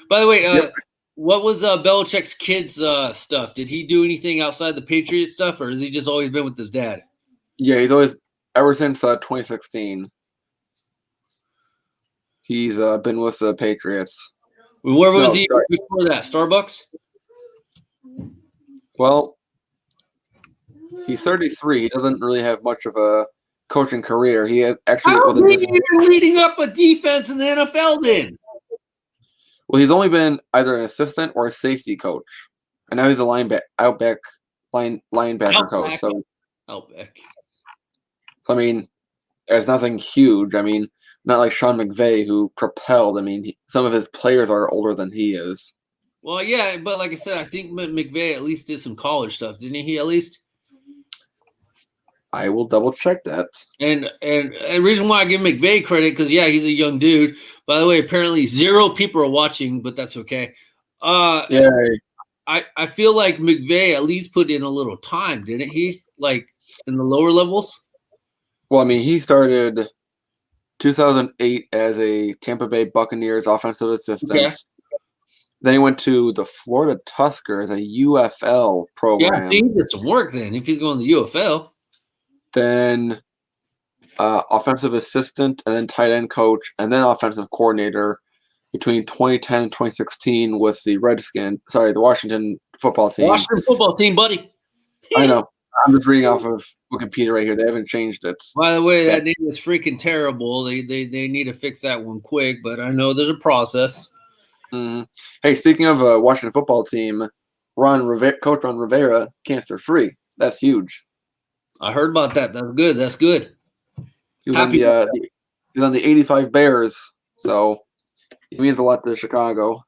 By the way, Yep. what was Belichick's kids' stuff? Did he do anything outside the Patriots stuff, or has he just always been with his dad? Yeah, he's always ever since 2016. He's been with the Patriots. Where was No, he sorry. before that? Starbucks? Well, he's 33. He doesn't really have much of a coaching career. He actually How was a did he even leading up a defense in the NFL then? well, he's only been either an assistant or a safety coach, and now he's a linebacker coach. So Outback. I mean, there's nothing huge. I mean, not like Sean McVay who propelled. I mean, some of his players are older than he is. Well, yeah, but like I said, I think McVay at least did some college stuff, didn't he? At least. I will double check that. And the reason why I give McVay credit, because yeah, he's a young dude. By the way, apparently 0 people are watching, but that's okay. Yeah, I feel like McVay at least put in a little time, didn't he? Like in the lower levels. well, I mean, he started 2008 as a Tampa Bay Buccaneers offensive assistant. Okay. Then he went to the Florida Tuskers, a UFL Yeah, program. he did some work then. If he's going to the UFL. Then offensive assistant, and then tight end coach, and then offensive coordinator between 2010 and 2016 with the Washington football team. Washington football team, buddy. I know. I'm just reading off of Wikipedia right here. They haven't changed it. By the way, that name is freaking terrible. They need to fix that one quick, but I know there's a process. Mm-hmm. Hey, speaking of Washington football team, Coach Ron Rivera, cancer free. That's huge. I heard about that. That's good. That's good. He was on the 85 Bears, so it means a lot to Chicago.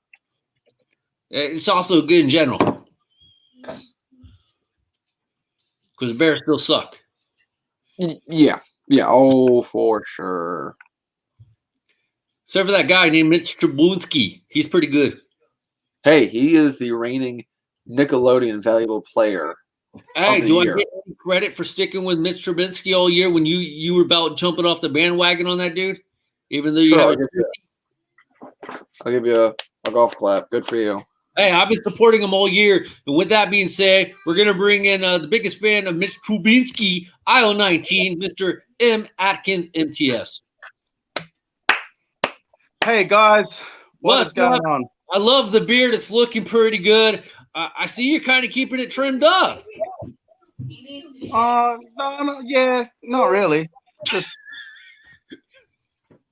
It's also good in general. Because the Bears still suck. Yeah. Oh, for sure. Except for that guy named Mitch Trubisky. He's pretty good. Hey, he is the reigning Nickelodeon valuable player. Hey, do I get any credit for sticking with Mitch Trubisky all year when you were about jumping off the bandwagon on that dude? Even though you have I'll give you a golf clap. Good for you. Hey, I've been supporting him all year. And with that being said, we're going to bring in the biggest fan of Mitch Trubisky, aisle 19, Mr. M. Atkins, MTS. Hey, guys. What's going on? I love the beard. It's looking pretty good. I see you're kind of keeping it trimmed up. No, yeah, not really.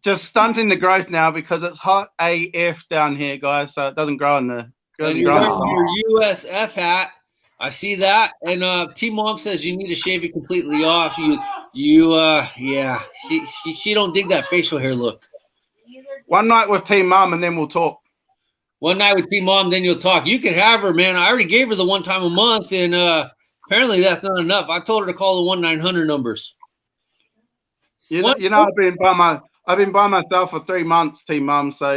Just stunting the growth now because it's hot AF down here, guys. So it doesn't grow in the. And you're wearing your USF hat. I see that. And T-Mom says you need to shave it completely off. Yeah. She don't dig that facial hair look. One night with Team Mom and then we'll talk. One night with T-Mom, then you'll talk. You can have her, man. I already gave her the one time a month, and apparently that's not enough. I told her to call the 1-900 numbers. You know, I've been by myself for 3 months, Team Mom. So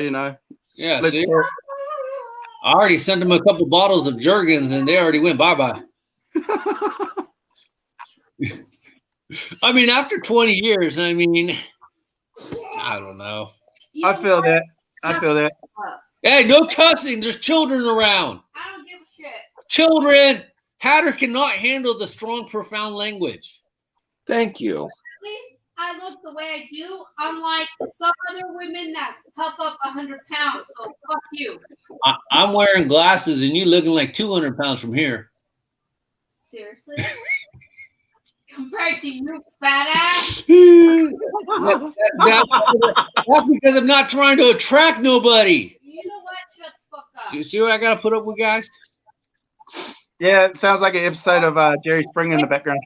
Yeah, see? I already sent them a couple bottles of Jergens, and they already went bye-bye. I mean, after 20 years, I don't know. I feel that. Hey, no cussing. There's children around. I don't give a shit. Children. Hatter cannot handle the strong, profound language. Thank you. At least I look the way I do, unlike some other women that puff up 100 pounds. So fuck you. I'm wearing glasses, and you looking like 200 pounds from here. Seriously? Compared to you, fat ass? That's because I'm not trying to attract nobody. You know what? Shut the fuck up. You see what I got to put up with, guys? Yeah, it sounds like an episode of Jerry Springer in the background.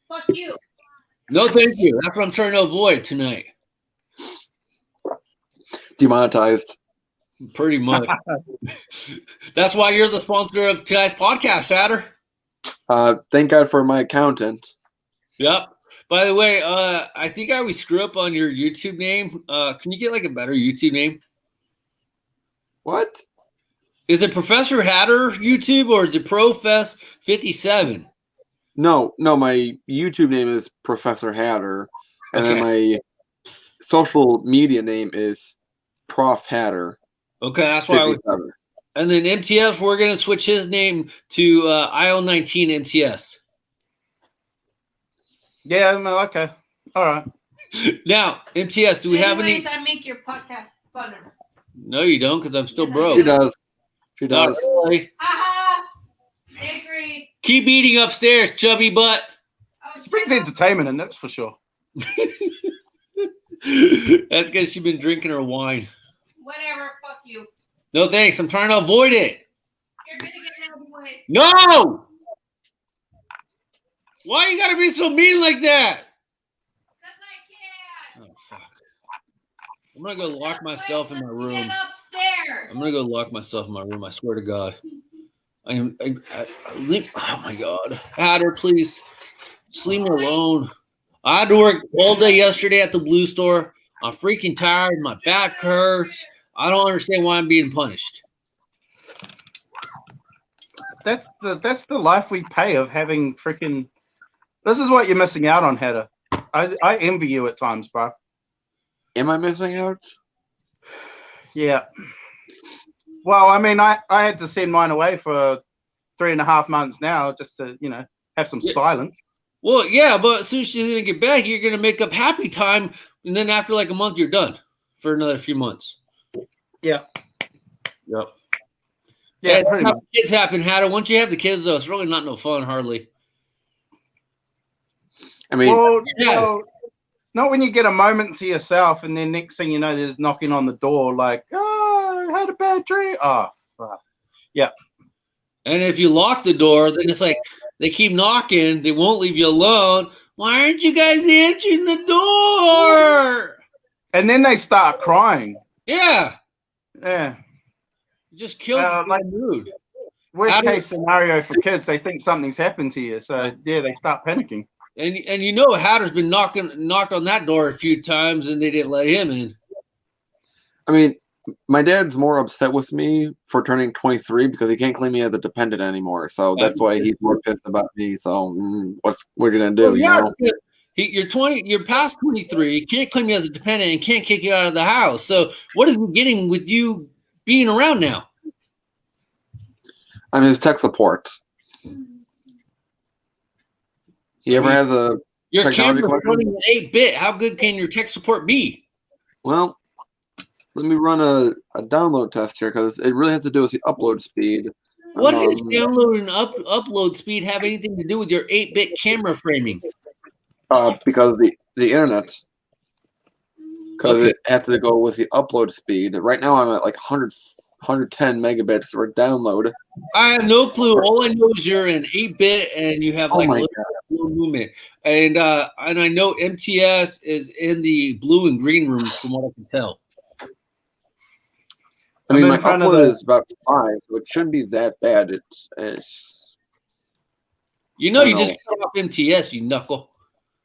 Fuck you. No, thank you. That's what I'm trying to avoid tonight. Demonetized. Pretty much. That's why you're the sponsor of tonight's podcast, Hatter. Thank God for my accountant. Yep. By the way, I think I always screw up on your YouTube name. Can you get like a better YouTube name? What? Is it Professor Hatter YouTube or the Profess 57? No, my YouTube name is Professor Hatter, and then Okay. my social media name is Prof Hatter. Okay, that's why I was. 57. And then MTS, we're gonna switch his name to IL19 MTS. Yeah, no, okay. All right. Now, MTS, do we have any? I make your podcast funner. No, you don't, because I'm still broke. She does. She Not does. really. Haha. Agree. Keep eating upstairs, chubby butt. Oh, She brings entertainment in, that's for sure. That's because she's been drinking her wine. Whatever. Fuck you. No thanks. I'm trying to avoid it. You're gonna get out of the way. No. Why you gotta be so mean like that? Cause I can. Oh fuck. I'm gonna go lock myself in my room. Get upstairs. I'm gonna go lock myself in my room. I swear to God. Oh my God. Hatter, please. Just leave me alone. I had to work all day yesterday at the blue store. I'm freaking tired. My back hurts. I don't understand why I'm being punished. That's the life we pay of having freaking. This is what you're missing out on, Hatter. I envy you at times, bro. Am I missing out? Yeah. Well, I mean, I had to send mine away for 3.5 months now, just to have some silence. Well, yeah, but as soon as she's gonna get back, you're gonna make up happy time, and then after like a month, you're done for another few months. Yeah. Yep. Yeah, Hey, pretty that's how much. kids happen, Hatter. Once you have the kids, though, it's really not no fun, hardly. I mean, Well, Yeah. not when you get a moment to yourself, and then next thing you know, there's knocking on the door, like, oh, I had a bad dream. Oh, fuck. Yeah. And if you lock the door, then it's like they keep knocking. They won't leave you alone. Why aren't you guys answering the door? And then they start crying. Yeah. Yeah. It just kills Like- the mood. Worst case scenario for kids, they think something's happened to you. So, yeah, they start panicking. And you know Hatter's been knocked on that door a few times and they didn't let him in. I mean, my dad's more upset with me for turning 23 because he can't claim me as a dependent anymore. So that's why he's more pissed about me. So what are you gonna do? Well, yeah, You know? you're 20. You're past 23. You can't claim you as a dependent and can't kick you out of the house. So what is he getting with you being around now? I'm his tech support. He ever has a Your technology camera's question? running at 8-bit. How good can your tech support be? Well, let me run a download test here because it really has to do with the upload speed. What does download and upload speed have anything to do with your 8-bit camera framing? Because the internet. Because Okay. it has to go with the upload speed. Right now I'm at like 110 megabits for download. I have no clue. All I know is you're an 8-bit and you have Oh like my a little movement. And I know MTS is in the blue and green room from what I can tell. I mean, I'm my in front of upload the- is about 5, so it shouldn't be that bad. It's You know I you don't just cut off MTS, you knuckle.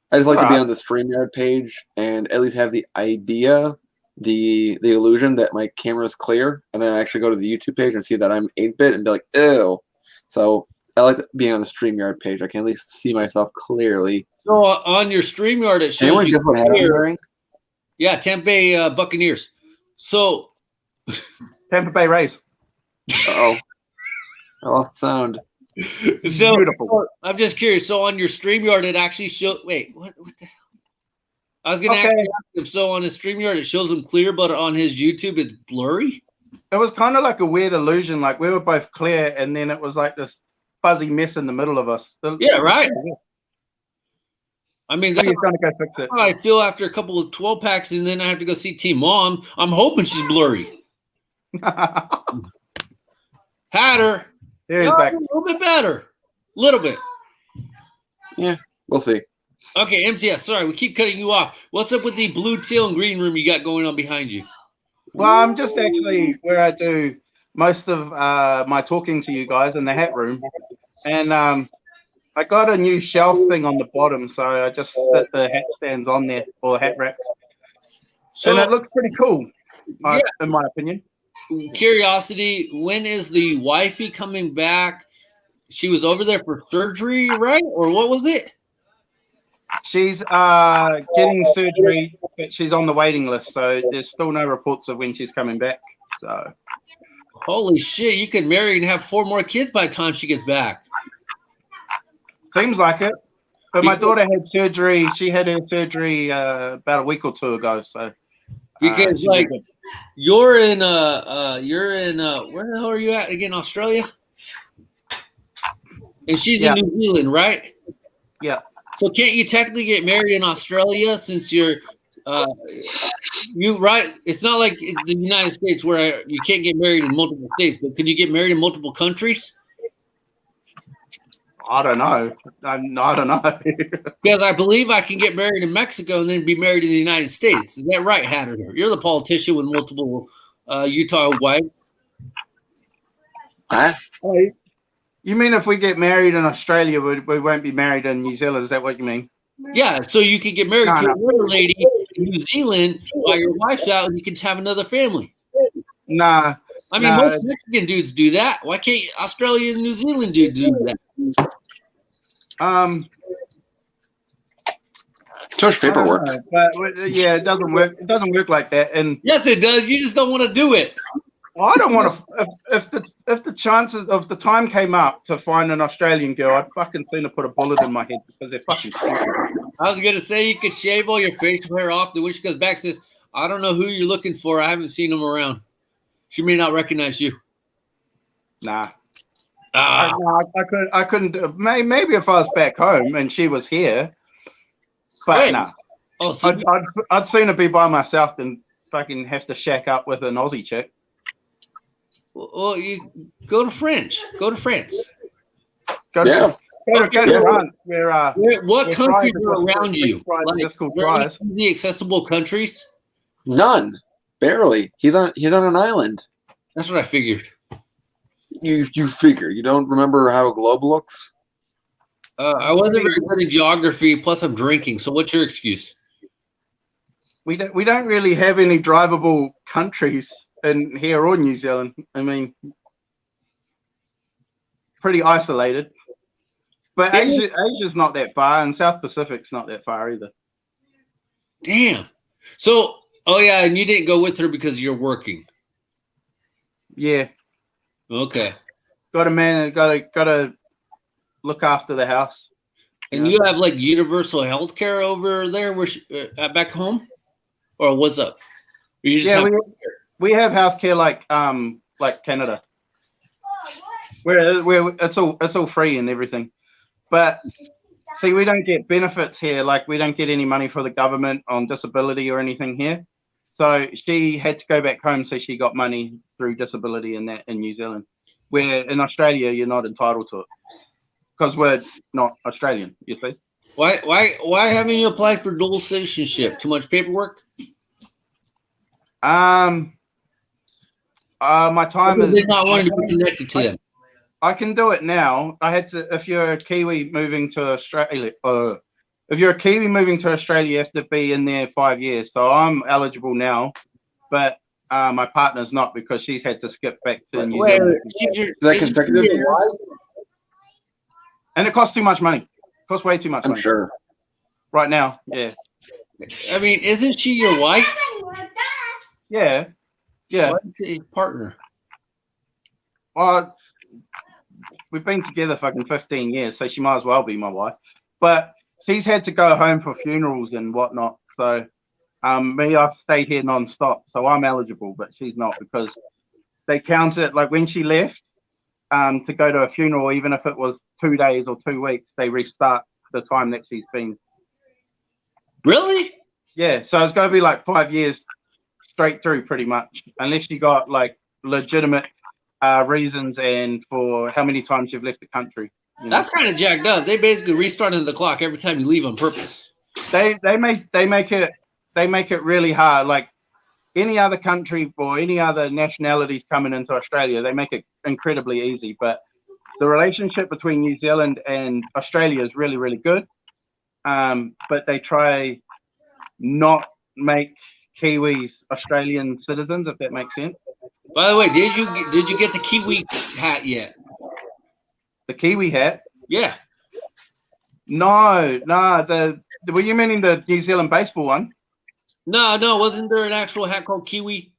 I just like to be Alright. on the StreamYard page and at least have the idea, the illusion that my camera is clear, and then I actually go to the YouTube page and see that I'm 8-bit and be like, ew. So I like being on the StreamYard page. I can at least see myself clearly. So on your StreamYard, it shows Anyone you guess what hat I'm clear. wearing? Yeah, Tampa Bay Buccaneers. So Tampa Bay Rays. Uh-oh. I lost sound. So Beautiful. I'm just curious. So on your StreamYard, it actually shows. Wait, what the hell? I was gonna Okay. actually ask him. So on his StreamYard, it shows him clear, but on his YouTube, it's blurry. It was kind of like a weird illusion. Like we were both clear, and then it was like this fuzzy mess in the middle of us. Yeah, right. I mean, that's He's trying to go fix it. how I feel after a couple of 12 packs, and then I have to go see Team Mom. I'm hoping she's blurry. Hatter, There he's no, back. a little bit better, little bit. We'll see. Okay, MTS. Sorry, we keep cutting you off. What's up with the blue, teal, and green room you got going on behind you? Well, I'm just actually where I do most of my talking to you guys in the hat room, and I got a new shelf thing on the bottom, so I just set the hat stands on there, or the hat racks. So, And it looks pretty cool, yeah. in my opinion. Curiosity, when is the wifey coming back? She was over there for surgery, right? Or what was it? She's getting surgery, but she's on the waiting list, so there's still no reports of when she's coming back. So, holy shit, you could marry and have 4 more kids by the time she gets back. seems like it. But my daughter had surgery. She had her surgery about a week or 2 ago. So because like you're in where the hell are you at again? Australia? And she's in New Zealand, right? Yeah. So can't you technically get married in Australia since you're you right? It's not like the United States where you can't get married in multiple states, but can you get married in multiple countries? I don't know. I don't know. Because I believe I can get married in Mexico and then be married in the United States. Is that right, Hatter? You're the politician with multiple Utah wives. Huh? You mean if we get married in Australia, we won't be married in New Zealand? Is that what you mean? Yeah, so you could get married to another lady in New Zealand while your wife's out and you can have another family. Nah. I mean, most Mexican dudes do that. Why can't Australian and New Zealand dudes do that? Too much paperwork. But yeah, it doesn't work. It doesn't work like that. And yes, it does. You just don't want to do it. I don't want to. If the chances of the time came up to find an Australian girl, I'd fucking sooner put a bullet in my head because they're fucking stupid. I was gonna say you could shave all your facial hair off. Then when she comes back, says, "I don't know who you're looking for. I haven't seen them around." She may not recognize you. Nah. I couldn't. Maybe if I was back home and she was here, but nah. Oh, so I'd sooner be by myself than fucking have to shack up with an Aussie chick. Well, you go to France. Go to France. Go to France. What countries are around you? Like, the accessible countries? None. Barely. He's on an island. That's what I figured. You figure. You don't remember how a globe looks? I wasn't very good in geography. Plus, I'm drinking. So, what's your excuse? We don't really have any drivable countries in here or New Zealand. I mean, pretty isolated. But Asia's not that far, and South Pacific's not that far either. Damn. So, oh yeah, and you didn't go with her because you're working. Yeah. Okay. Got to look after the house. And you have like universal health care over there, where back home, or what's up? You just we have health care like Canada, where it's all free and everything. But see, we don't get benefits here. Like we don't get any money for the government on disability or anything here. So she had to go back home, so she got money through disability in New Zealand. Where in Australia you're not entitled to it because we're not Australian. You see? Why haven't you applied for dual citizenship? Too much paperwork? My time is. They're not wanting to be connected to them. I can do it now. I had to. If you're a Kiwi moving to Australia, if you're a Kiwi moving to Australia, you have to be in there 5 years. So I'm eligible now, but my partner's not because she's had to skip back to New Zealand. Is that consecutive years? And it costs too much money. It costs way too much money. I'm sure. Right now, yeah. I mean, isn't she your wife? Yeah. Yeah. Partner. Well, we've been together fucking 15 years, so she might as well be my wife. But she's had to go home for funerals and whatnot. So I've stayed here non-stop. So I'm eligible, but she's not because they count it like when she left to go to a funeral, even if it was 2 days or 2 weeks, they restart the time that she's been. Really? Yeah. So it's going to be like 5 years straight through pretty much, unless you got like legitimate reasons and for how many times you've left the country. You know? That's kind of jacked up. They basically restarted the clock every time you leave on purpose. They make it really hard. Like any other country or any other nationalities coming into Australia, they make it incredibly easy. But the relationship between New Zealand and Australia is really, really good. But they try not make Kiwis Australian citizens, if that makes sense. By the way, did you get the Kiwi hat yet? The Kiwi hat? Yeah. No. Were you meaning the New Zealand baseball one? No. Wasn't there an actual hat called Kiwi?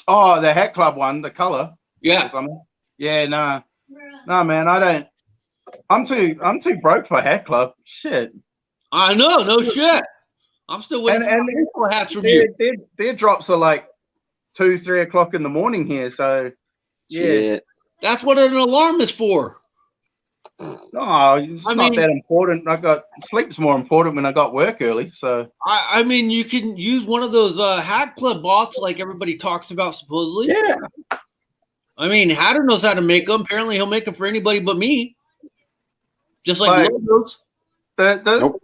Oh, the Hat Club one, the color. Yeah. Or something. Yeah, no, man, I don't. I'm too broke for Hat Club. Shit. I know, no shit. I'm still waiting for baseball hats from you. Their drops are like 2-3 o'clock in the morning here, so yeah. Shit. That's what an alarm is for. No, it's not that important. Sleep's more important when I got work early. So I mean, you can use one of those Hat Club bots like everybody talks about supposedly. Yeah. I mean, Hatter knows how to make them. Apparently, he'll make them for anybody but me. Just like logos. Nope.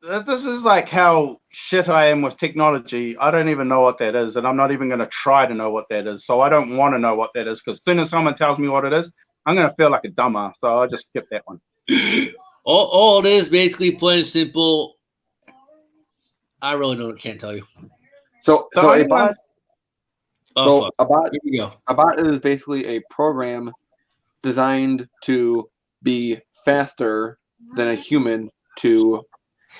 This is like how shit I am with technology. I don't even know what that is, and I'm not even going to try to know what that is. So I don't want to know what that is, because as soon as someone tells me what it is, I'm going to feel like a dumbass. So I'll just skip that one. All it is, basically, plain and simple. I really can't tell you. So a bot. Oh, a bot. Here we go. A bot is basically a program designed to be faster than a human to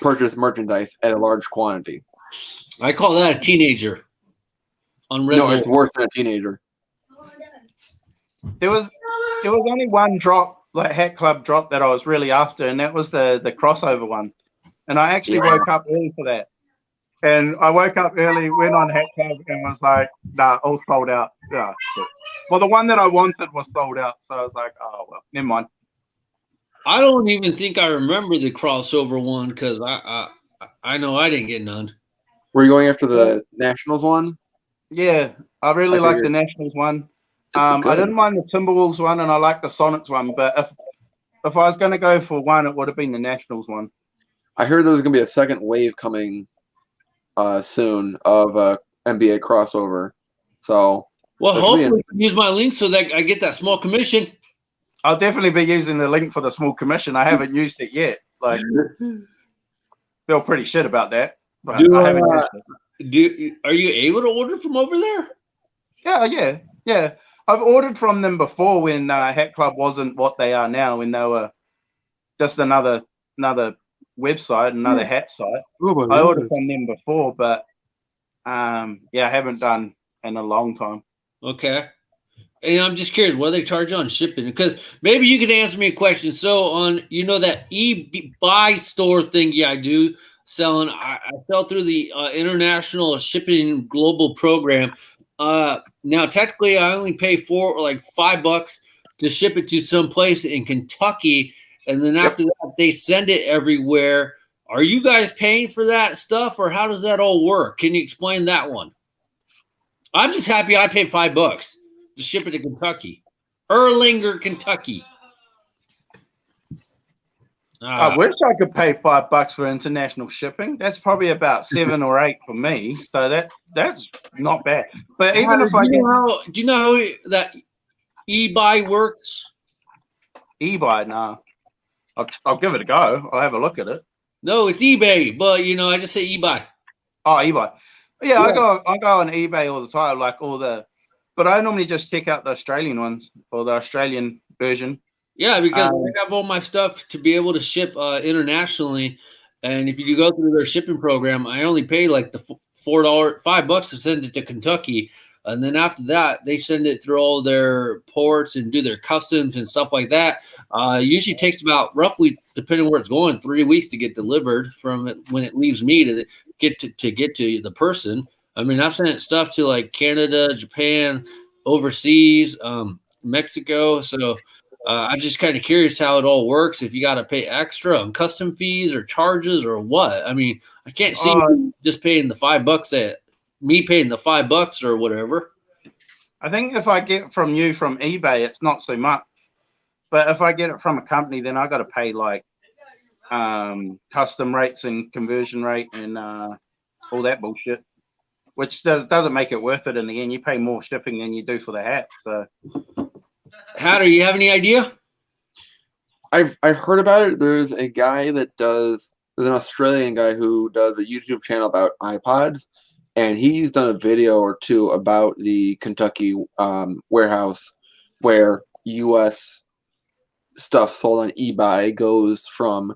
purchase merchandise at a large quantity. I call that a teenager. On No, it's worse than a teenager. There was only one drop, like Hat Club drop, that I was really after, and that was the crossover one. And I actually woke up early for that. And I woke up early, went on Hat Club, and was like, nah, all sold out. Yeah, shit. Well, the one that I wanted was sold out, so I was like, oh well, never mind. I don't even think I remember the crossover one, because I know I didn't get none. Were you going after the Nationals one? Yeah, I really like the Nationals one. I didn't mind the Timberwolves one, and I like the Sonics one. But if I was going to go for one, it would have been the Nationals one. I heard there was going to be a second wave coming soon of NBA crossover. So, well, hopefully, use my link so that I get that small commission. I'll definitely be using the link for the small commission. I haven't used it yet. Like, feel pretty shit about that. But I haven't used it. Are you able to order from over there? Yeah. I've ordered from them before when Hat Club wasn't what they are now, when they were just another website, another hat site. I ordered from them before, but I haven't done in a long time. Okay. And I'm just curious, what do they charge on shipping? Because maybe you could answer me a question. So on, that eBuy store thingy I do selling, I sell through the International Shipping Global Program. Now, technically, I only pay $5 to ship it to some place in Kentucky, and then after that, they send it everywhere. Are you guys paying for that stuff, or how does that all work? Can you explain that one? I'm just happy I paid $5 to ship it to Kentucky, Erlanger, Kentucky. I wish I could pay $5 for international shipping. That's probably about 7 or 8 for me. So that's not bad. But even if do you know how that eBuy works? eBuy, no. I'll give it a go. I'll have a look at it. No, it's eBay, but I just say eBuy. Oh, eBuy. Yeah, I go on eBay all the time, but I normally just check out the Australian ones, or the Australian version. Yeah, because I have all my stuff to be able to ship internationally, and if you go through their shipping program, I only pay like the $5 to send it to Kentucky, and then after that, they send it through all their ports and do their customs and stuff like that. Usually takes about roughly, depending on where it's going, 3 weeks to get delivered from it when it leaves me to get to the person. I mean, I've sent stuff to like Canada, Japan, overseas, Mexico. So I'm just kind of curious how it all works. If you got to pay extra on custom fees or charges or what. I mean, I can't see just paying the $5 me paying the $5 or whatever. I think if I get from eBay, it's not so much. But if I get it from a company, then I got to pay like custom rates and conversion rate and all that bullshit, which doesn't make it worth it in the end. You pay more shipping than you do for the hat. So Hatter, you have any idea? I've heard about it. There's a guy that there's an Australian guy who does a YouTube channel about iPods, and he's done a video or two about the Kentucky warehouse where U.S. stuff sold on eBay goes from,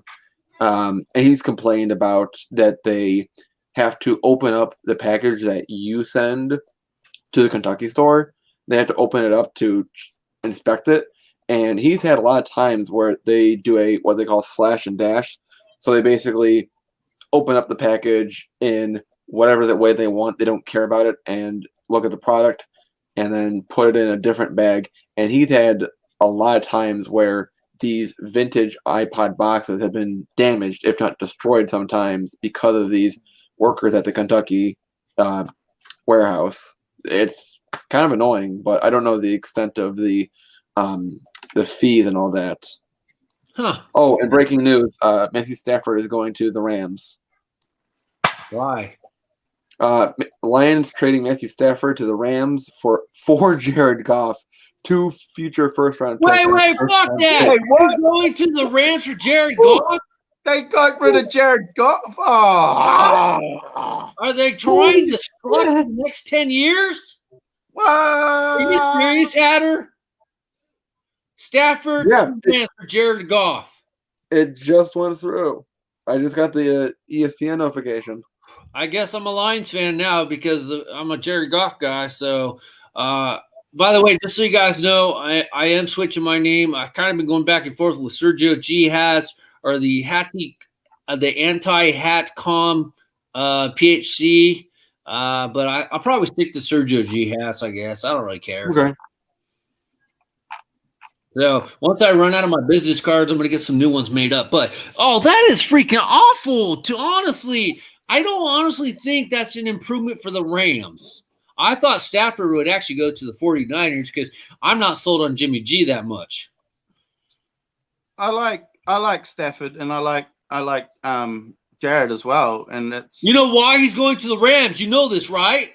and he's complained about that they have to open up the package that you send to the Kentucky store. They have to open it up to inspect it. And he's had a lot of times where they do what they call slash and dash. So they basically open up the package in whatever the way they want. They don't care about it and look at the product and then put it in a different bag. And he's had a lot of times where these vintage iPod boxes have been damaged, if not destroyed sometimes, because of these workers at the Kentucky warehouse. It's kind of annoying, but I don't know the extent of the fees and all that. Huh. Oh, and breaking news, Matthew Stafford is going to the Rams. Why? Lions trading Matthew Stafford to the Rams for Jared Goff, 2 future first-round picks. Wait, fuck that. Wait, what? We're going to the Rams for Jared Goff? They got rid of Jared Goff. Oh. Are they trying to select the next 10 years? What? Are you serious, Hatter? Stafford Rams for Jared Goff. It just went through. I just got the ESPN notification. I guess I'm a Lions fan now because I'm a Jared Goff guy. So, by the way, just so you guys know, I am switching my name. I've kind of been going back and forth with Sergio G. Hats or the anti-Hatcom PHC. But I'll probably stick to Sergio G. Hats, I guess. I don't really care. Okay. So once I run out of my business cards, I'm going to get some new ones made up. But, that is freaking awful. I don't honestly think that's an improvement for the Rams. I thought Stafford would actually go to the 49ers because I'm not sold on Jimmy G that much. I like Stafford and I like Jared as well. And it's, you know why he's going to the Rams? You know this, right?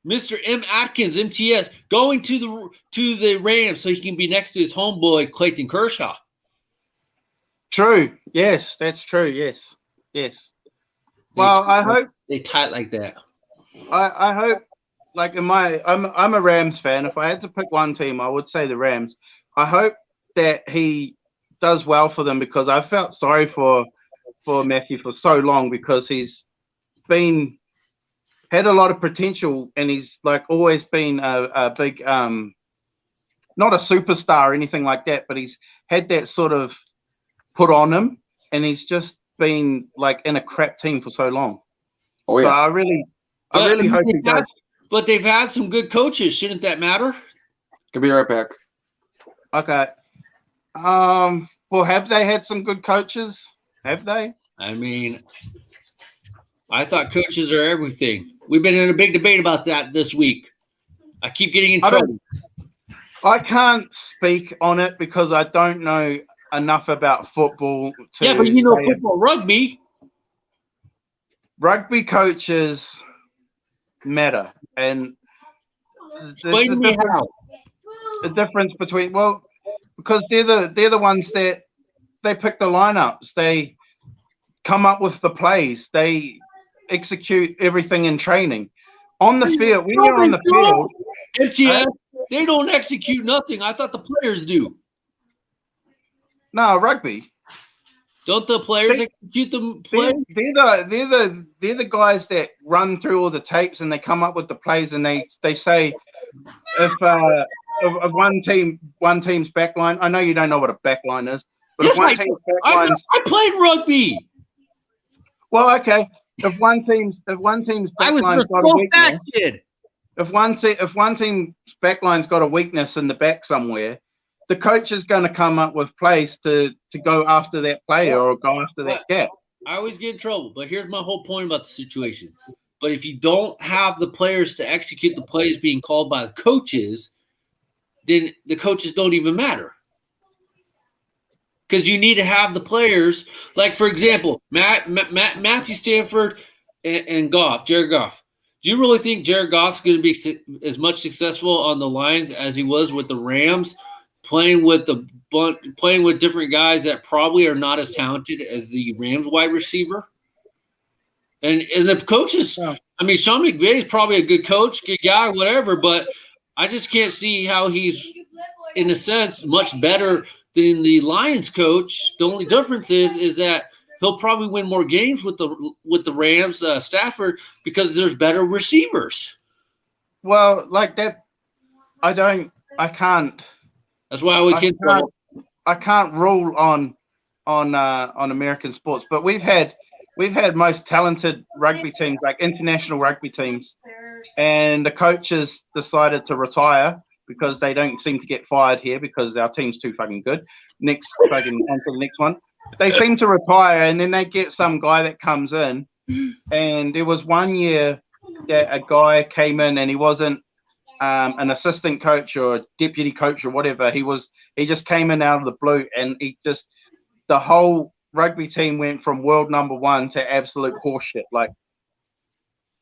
Mr. M. Atkins, MTS, going to the Rams so he can be next to his homeboy Clayton Kershaw. True. Yes, that's true. Yes. Well, I hope they tight like that. I hope, like I'm a Rams fan. If I had to pick one team, I would say the Rams. I hope that he does well for them because I felt sorry for Matthew for so long because he's had a lot of potential and he's like always been a big not a superstar or anything like that, but he's had that sort of put on him and he's just been like in a crap team for so long. Oh yeah. So I really hope he does. But they've had some good coaches. Shouldn't that matter? Could be right back. Okay. Well, have they had some good coaches? Have they? I mean, I thought coaches are everything. We've been in a big debate about that this week. I keep getting in trouble. I can't speak on it because I don't know enough about football. Yeah, but you know football, rugby. Rugby coaches matter, and explain to me how. The difference between because they're the ones that they pick the lineups, they come up with the plays, they execute everything in training on the field. When you're on the field, MTS, they don't execute nothing. I thought the players do. No, rugby. Don't the players execute the plays? They're the guys that run through all the tapes and they come up with the plays and they say if one team's backline. I know you don't know what a backline is, but yes, if one team's backline, I played rugby. Well, okay. If one team's backline's got a weakness, if one team's backline's got a weakness in the back somewhere, the coach is going to come up with plays to go after that player or go after that gap. I always get in trouble, but here's my whole point about the situation. But if you don't have the players to execute the plays being called by the coaches, then the coaches don't even matter. Because you need to have the players, like, for example, Matthew Stafford and Goff, Jared Goff. Do you really think Jared Goff's going to be as much successful on the Lions as he was with the Rams playing with different guys that probably are not as talented as the Rams wide receiver. And the coaches, I mean, Sean McVay is probably a good coach, good guy, whatever, but I just can't see how he's, in a sense, much better than the Lions coach. The only difference is that he'll probably win more games with the Rams, Stafford, because there's better receivers. Well, like that, I can't. That's why I always get trouble. I can't rule on American sports, but we've had most talented rugby teams, like international rugby teams, and the coaches decided to retire because they don't seem to get fired here because our team's too fucking good. Next fucking on to the next one. They seem to retire, and then they get some guy that comes in. And there was one year that a guy came in, and he wasn't an assistant coach or a deputy coach or whatever. He just came in out of the blue, and the whole rugby team went from world number one to absolute horseshit. Like,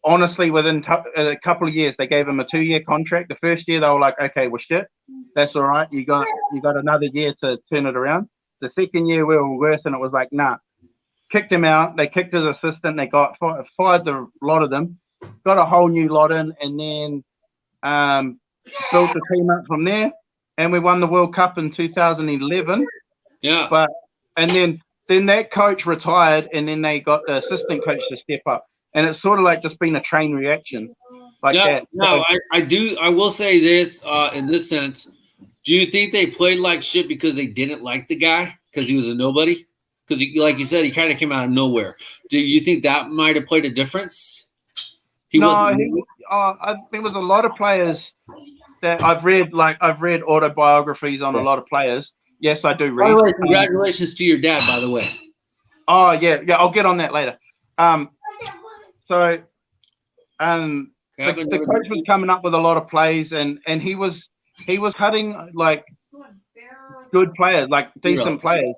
honestly, within a couple of years, they gave him a 2-year contract. The first year, they were like, okay, well, shit, that's all right. You got another year to turn it around. The second year, we were worse, and it was like, nah. Kicked him out. They kicked his assistant. They got fired a lot of them. Got a whole new lot in, and then built the team up from there. And we won the World Cup in 2011. Yeah. And then that coach retired, and then they got the assistant coach to step up. And it's sort of like just been a chain reaction like that. No, I will say this in this sense. Do you think they played like shit because they didn't like the guy because he was a nobody? Because, like you said, he kind of came out of nowhere. Do you think that might have played a difference? There was a lot of players that I've read autobiographies on a lot of players. Yes, I do read. By the way, congratulations to your dad, by the way. Oh, yeah, I'll get on that later. The coach was coming up with a lot of plays, and he was cutting like good players, like decent players,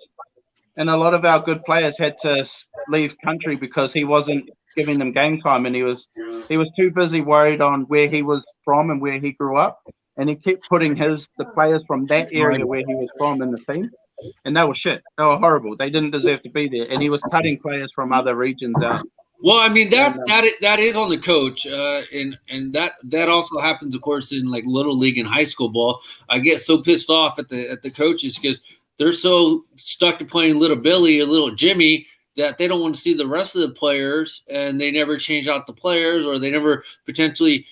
and a lot of our good players had to leave country because he wasn't giving them game time, and he was too busy worried on where he was from and where he grew up, and he kept putting the players from that area where he was from in the team, and they were shit. They were horrible. They didn't deserve to be there, and he was cutting players from other regions out. Well, I mean that is on the coach, and that also happens, of course, in like little league and high school ball. I get so pissed off at the coaches because they're so stuck to playing little Billy or little Jimmy that they don't want to see the rest of the players, and they never change out the players, or they never potentially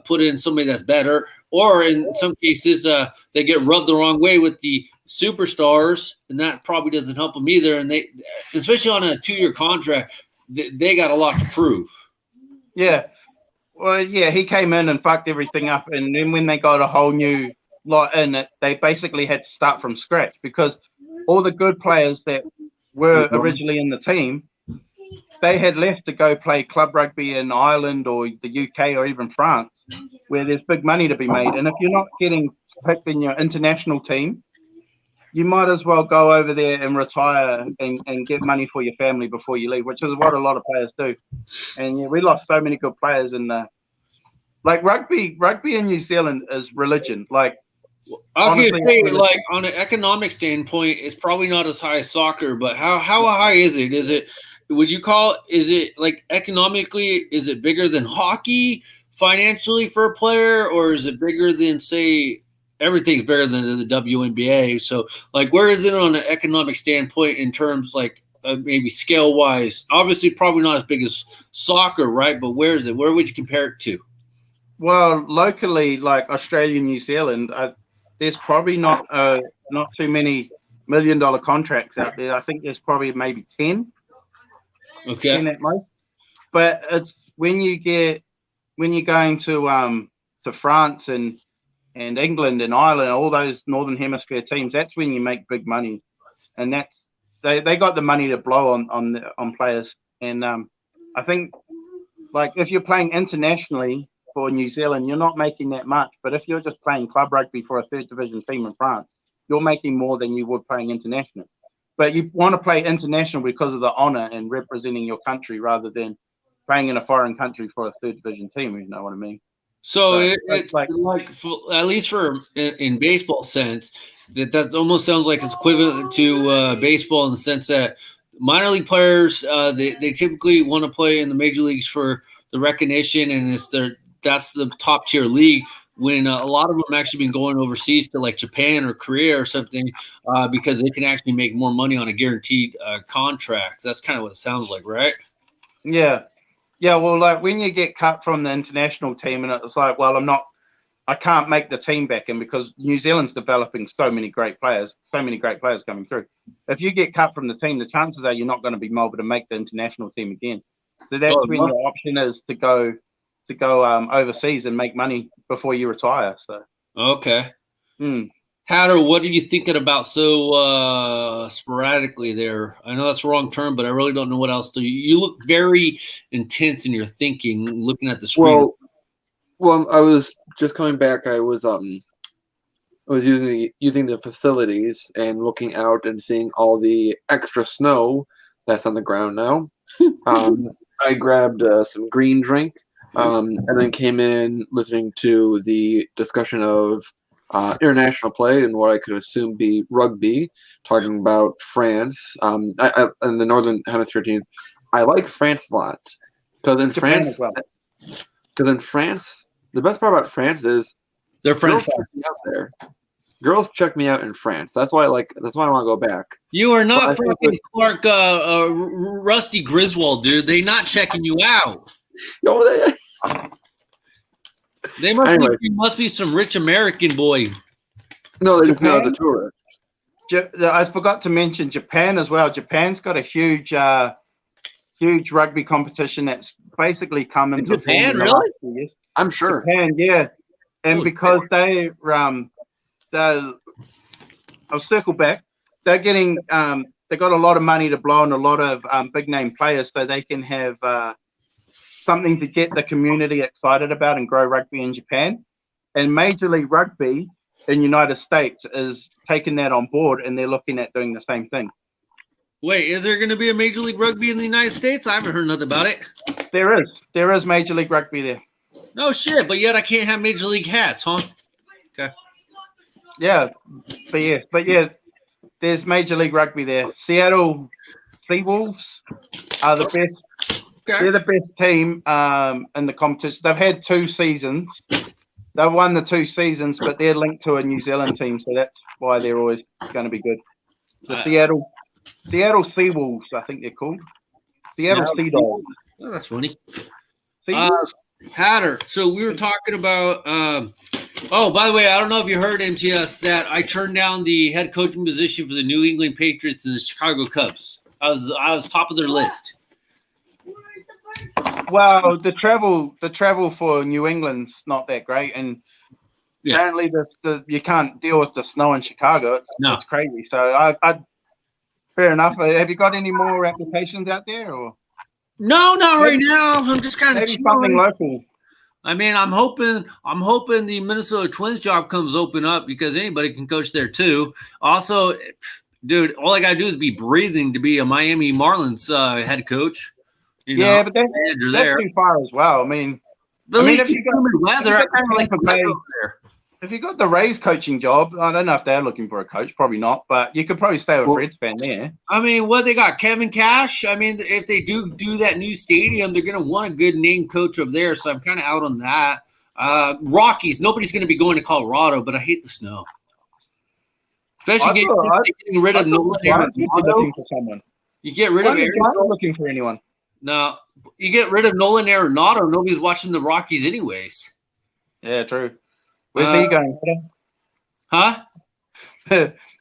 put in somebody that's better, or in some cases they get rubbed the wrong way with the superstars, and that probably doesn't help them either. And they, especially on a 2-year contract, they got a lot to prove. Yeah. Well, yeah, he came in and fucked everything up. And then when they got a whole new lot in, they basically had to start from scratch because all the good players that were originally in the team, they had left to go play club rugby in Ireland or the UK or even France, where there's big money to be made. And if you're not getting picked in your international team, you might as well go over there and retire and get money for your family before you leave, which is what a lot of players do. And yeah, we lost so many good players. And like rugby in New Zealand is religion. Like, I was going to say, like, on an economic standpoint, it's probably not as high as soccer, but how high is it? Is it like economically, is it bigger than hockey financially for a player, or is it bigger than, say, everything's bigger than the WNBA? So, like, where is it on an economic standpoint in terms, like, maybe scale-wise? Obviously, probably not as big as soccer, right? But where is it? Where would you compare it to? Well, locally, like Australia, New Zealand, there's probably not too many $1 million contracts out there. I think there's probably maybe 10. Okay. 10 at most. But it's when you're going to France and England and Ireland, all those Northern Hemisphere teams, that's when you make big money, and that's they got the money to blow on players. And I think, like, if you're playing internationally for New Zealand, you're not making that much. But if you're just playing club rugby for a third division team in France, you're making more than you would playing international. But you want to play international because of the honor and representing your country rather than playing in a foreign country for a third division team. You know what I mean? So But it's like- like, at least for in baseball sense, that almost sounds like it's equivalent to baseball in the sense that minor league players they typically want to play in the major leagues for the recognition, and that's the top tier league. When a lot of them actually been going overseas to like Japan or Korea or something because they can actually make more money on a guaranteed contract. That's kind of what it sounds like, right? Yeah. Yeah, well, like when you get cut from the international team, and it's like, well, I can't make the team back in because New Zealand's developing so many great players coming through. If you get cut from the team, the chances are you're not going to be able to make the international team again. So that's when your option is to go overseas and make money before you retire. So okay. Hatter, what are you thinking about so sporadically there? I know that's the wrong term, but I really don't know what else to. You look very intense in your thinking, looking at the screen. Well, I was just coming back. I was using the facilities and looking out and seeing all the extra snow that's on the ground now. I grabbed some green drink, and then came in listening to the discussion of international play and what I could assume be rugby, talking about France. And the Northern Hemisphere teams. I like France a lot because in France, the best part about France is they're French. Girls check me out there. Girls check me out in France. That's why I want to go back. You are not fucking Clark Rusty Griswold, dude. They're not checking you out. They must be some rich American boy. No, they just know as a tourist. I forgot to mention Japan as well. Japan's got a huge rugby competition that's basically come into Japan, form in the last few years. I'm sure. Japan, yeah. And because I'll circle back. They're getting they got a lot of money to blow on a lot of big name players, so they can have something to get the community excited about and grow rugby in Japan. And Major League Rugby in United States is taking that on board, and they're looking at doing the same thing. Wait, is there going to be a Major League Rugby in the United States? I haven't heard nothing about it. There is Major League Rugby there. No shit, but yet I can't have Major League hats, huh? Okay. Yeah, but there's Major League Rugby there. Seattle Seawolves are the best. Okay. They're the best team in the competition. They've had 2 seasons. They've won the 2 seasons, but they're linked to a New Zealand team, so that's why they're always going to be good. The Seattle Seawolves, I think they're called. Seattle Sea Dogs. Oh, that's funny. Hatter, so we were talking about by the way, I don't know if you heard, MTS, that I turned down the head coaching position for the New England Patriots and the Chicago Cubs. I was top of their list. Well, the travel for New England's not that great, and apparently you can't deal with the snow in Chicago. It's crazy. So I fair enough. Have you got any more applications out there, or? No, not right now. I'm just kind of maybe something local. I mean, I'm hoping the Minnesota Twins job comes open up because anybody can coach there too. Also, dude, all I gotta do is be breathing to be a Miami Marlins head coach. But that's too far as well. I mean, if you got weather, I kind of like there. If you got the Rays coaching job, I don't know if they're looking for a coach. Probably not, but you could probably stay with Red's fan there. I mean, what they got? Kevin Cash. I mean, if they do that new stadium, they're going to want a good name coach over there. So I'm kind of out on that. Rockies. Nobody's going to be going to Colorado, but I hate the snow. Especially getting rid of Nolan Arenado. You get rid of Arenado. Looking for anyone? No, you get rid of Nolan Arenado. Nobody's watching the Rockies anyways. Yeah, true. Where's he going? Huh?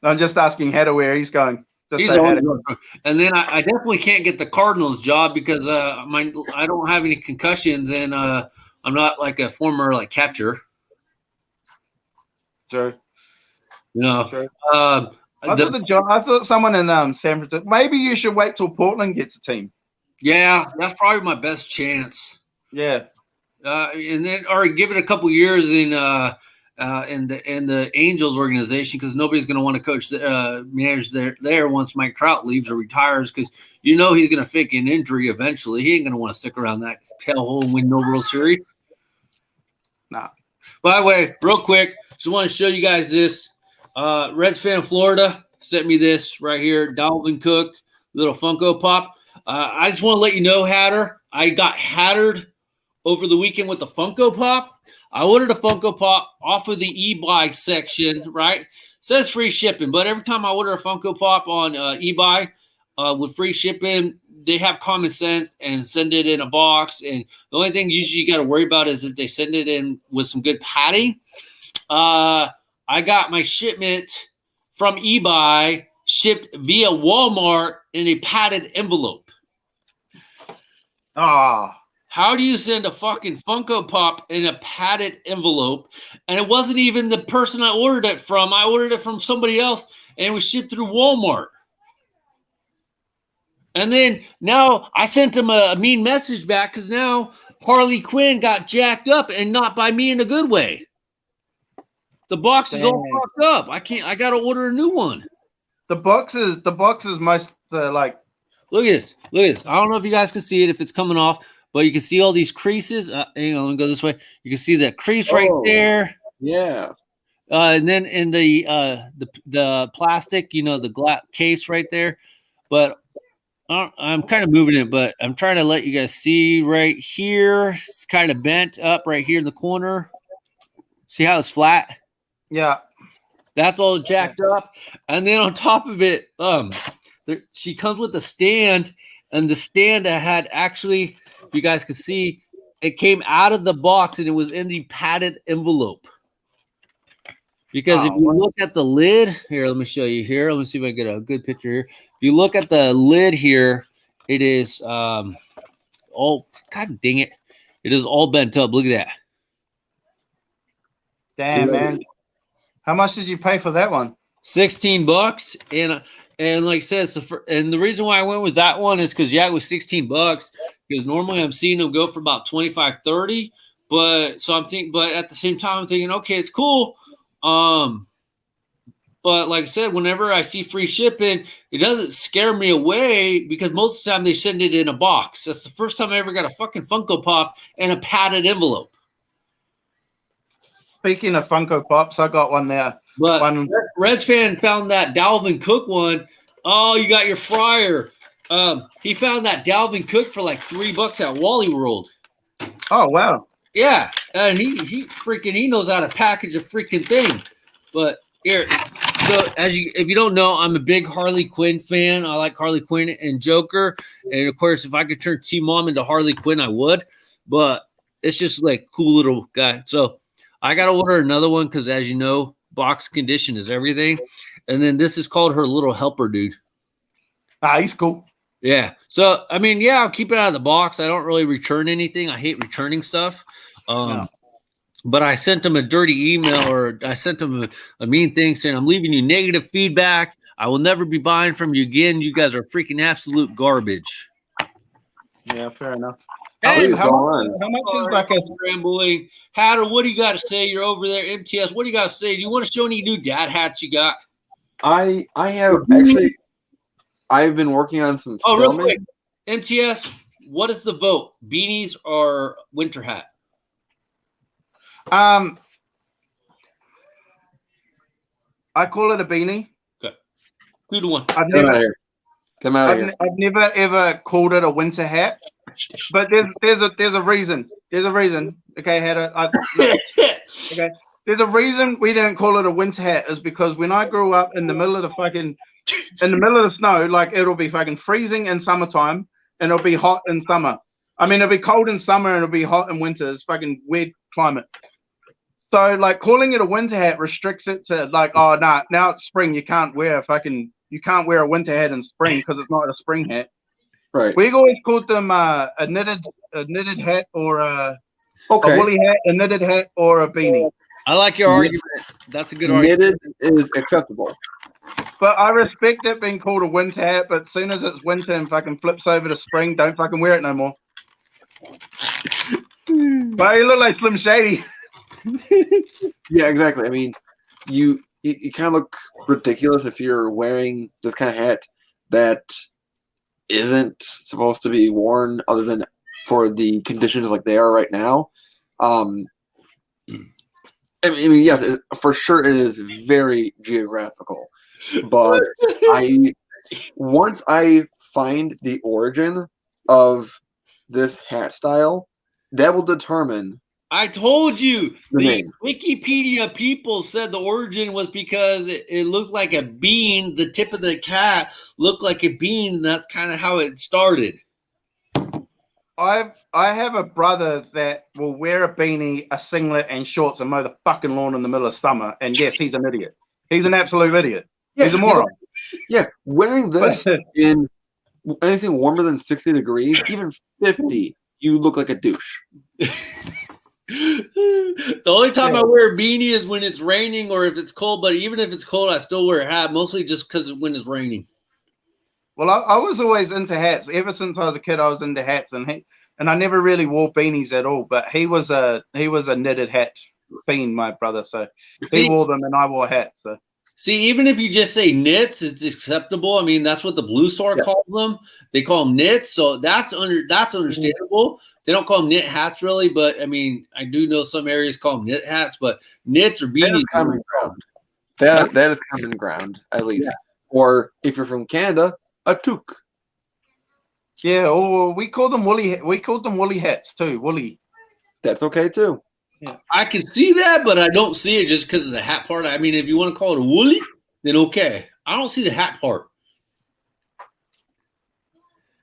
I'm just asking Hedda where he's going. And then I definitely can't get the Cardinals job because I don't have any concussions and I'm not like a former catcher. Sure. Sure. I thought someone in San Francisco. Maybe you should wait till Portland gets a team. Yeah, that's probably my best chance. Yeah. And then, or give it a couple years in the Angels organization because nobody's going to want to coach, manage there once Mike Trout leaves or retires because he's going to fake an injury eventually. He ain't going to want to stick around that hellhole and win no World Series. Nah. By the way, real quick, just want to show you guys this. Reds fan Florida sent me this right here. Dalvin Cook, little Funko Pop. I just want to let you know, Hatter, I got hattered over the weekend with the Funko Pop. I ordered a Funko Pop off of the eBuy section, right? Says free shipping, but every time I order a Funko Pop on eBuy with free shipping, they have common sense and send it in a box. And the only thing usually you got to worry about is if they send it in with some good padding. I got my shipment from eBuy shipped via Walmart in a padded envelope. Ah. How do you send a fucking Funko Pop in a padded envelope? And it wasn't even the person I ordered it from. I ordered it from somebody else, and it was shipped through Walmart. And then now I sent him a mean message back because now Harley Quinn got jacked up, and not by me in a good way. The box is all fucked up. I got to order a new one. The boxes most like. Look at this. I don't know if you guys can see it if it's coming off. But you can see all these creases. Hang on, let me go this way. You can see that crease right there. Yeah. And then in the plastic, the glass case right there. But I'm kind of moving it, but I'm trying to let you guys see right here. It's kind of bent up right here in the corner. See how it's flat? Yeah. That's all jacked up. And then on top of it, she comes with a stand, and the stand had actually, if you guys can see, it came out of the box and it was in the padded envelope. Because if you look at the lid here, let me show you here. Let me see if I get a good picture here. If you look at the lid here, it is all, God dang it. It is all bent up. Look at that. Damn, man. How much did you pay for that one? $16. And like I said, and the reason why I went with that one is because, it was $16. Because normally I'm seeing them go for about 25, 30. But at the same time, I'm thinking, okay, it's cool. But like I said, whenever I see free shipping, it doesn't scare me away because most of the time they send it in a box. That's the first time I ever got a fucking Funko Pop in a padded envelope. Speaking of Funko Pops, I got one there. But Reds fan found that Dalvin Cook one. Oh, you got your fryer. He found that Dalvin Cook for like $3 at Wally World. Oh wow! Yeah, and he knows how to package a freaking thing. But here, so if you don't know, I'm a big Harley Quinn fan. I like Harley Quinn and Joker, and of course, if I could turn T-Mom into Harley Quinn, I would. But it's just like cool little guy. So I gotta order another one because, as you know, box condition is everything. And then this is called her little helper dude. He's cool. Yeah. So, I mean, yeah, I'll keep it out of the box. I don't really return anything. I hate returning stuff. But I sent him a dirty email, or I sent him a mean thing saying, I'm leaving you negative feedback. I will never be buying from you again. You guys are freaking absolute garbage. Yeah, fair enough. Hey, how much is like a rambling? Hatter, what do you got to say? You're over there. MTS, what do you got to say? Do you want to show any new dad hats you got? I have actually. I've been working on some filming. Real quick. MTS, what is the vote? Beanies or winter hat? I call it a beanie. Okay. 2-1. Come out of here. I've never ever called it a winter hat. But there's a reason. There's a reason. Okay, okay. There's a reason we didn't call it a winter hat is because when I grew up in the middle of the snow, like it'll be fucking freezing in summertime and it'll be hot in summer. I mean, it'll be cold in summer and it'll be hot in winter. It's fucking weird climate. So like calling it a winter hat restricts it to like, oh nah, now it's spring. You can't wear a winter hat in spring because it's not a spring hat. Right. We've always called them a knitted hat or a woolly hat, a knitted hat or a beanie. I like your argument. That's a good argument. Knitted is acceptable. But I respect it being called a winter hat, but as soon as it's winter and fucking flips over to spring, don't fucking wear it no more. But you look like Slim Shady. Yeah, exactly. I mean, you kind of look ridiculous if you're wearing this kind of hat that isn't supposed to be worn other than for the conditions like they are right now. I mean, yes, for sure it is very geographical. But once I find the origin of this hat style, that will determine. I told you The the name. Wikipedia people said the origin was because it looked like a bean. The tip of the hat looked like a bean, and that's kind of how it started. I have a brother that will wear a beanie, a singlet, and shorts and mow the fucking lawn in the middle of summer. And yes, he's an idiot. He's an absolute idiot. He's a moron. Yeah, wearing this in anything warmer than 60 degrees, even 50, you look like a douche. The only time I wear a beanie is when it's raining or if it's cold. But even if it's cold, I still wear a hat, mostly just because when it's raining. Well, I was always into hats. Ever since I was a kid, I was into hats, and I never really wore beanies at all. But he was a knitted hat fiend, my brother. So he wore them, and I wore hats. So. See, even if you just say knits, it's acceptable. I mean, that's what the Blue Star calls them. They call them knits, so that's understandable. They don't call them knit hats really, but I mean, I do know some areas call them knit hats, but knits or beanies. Common ground. That is common ground, at least. Yeah. Or if you're from Canada, a toque. Yeah, or we call them woolly. We called them woolly hats too. Woolly. That's okay too. Yeah. I can see that, but I don't see it just because of the hat part. I mean, if you want to call it a woolly, then okay. I don't see the hat part.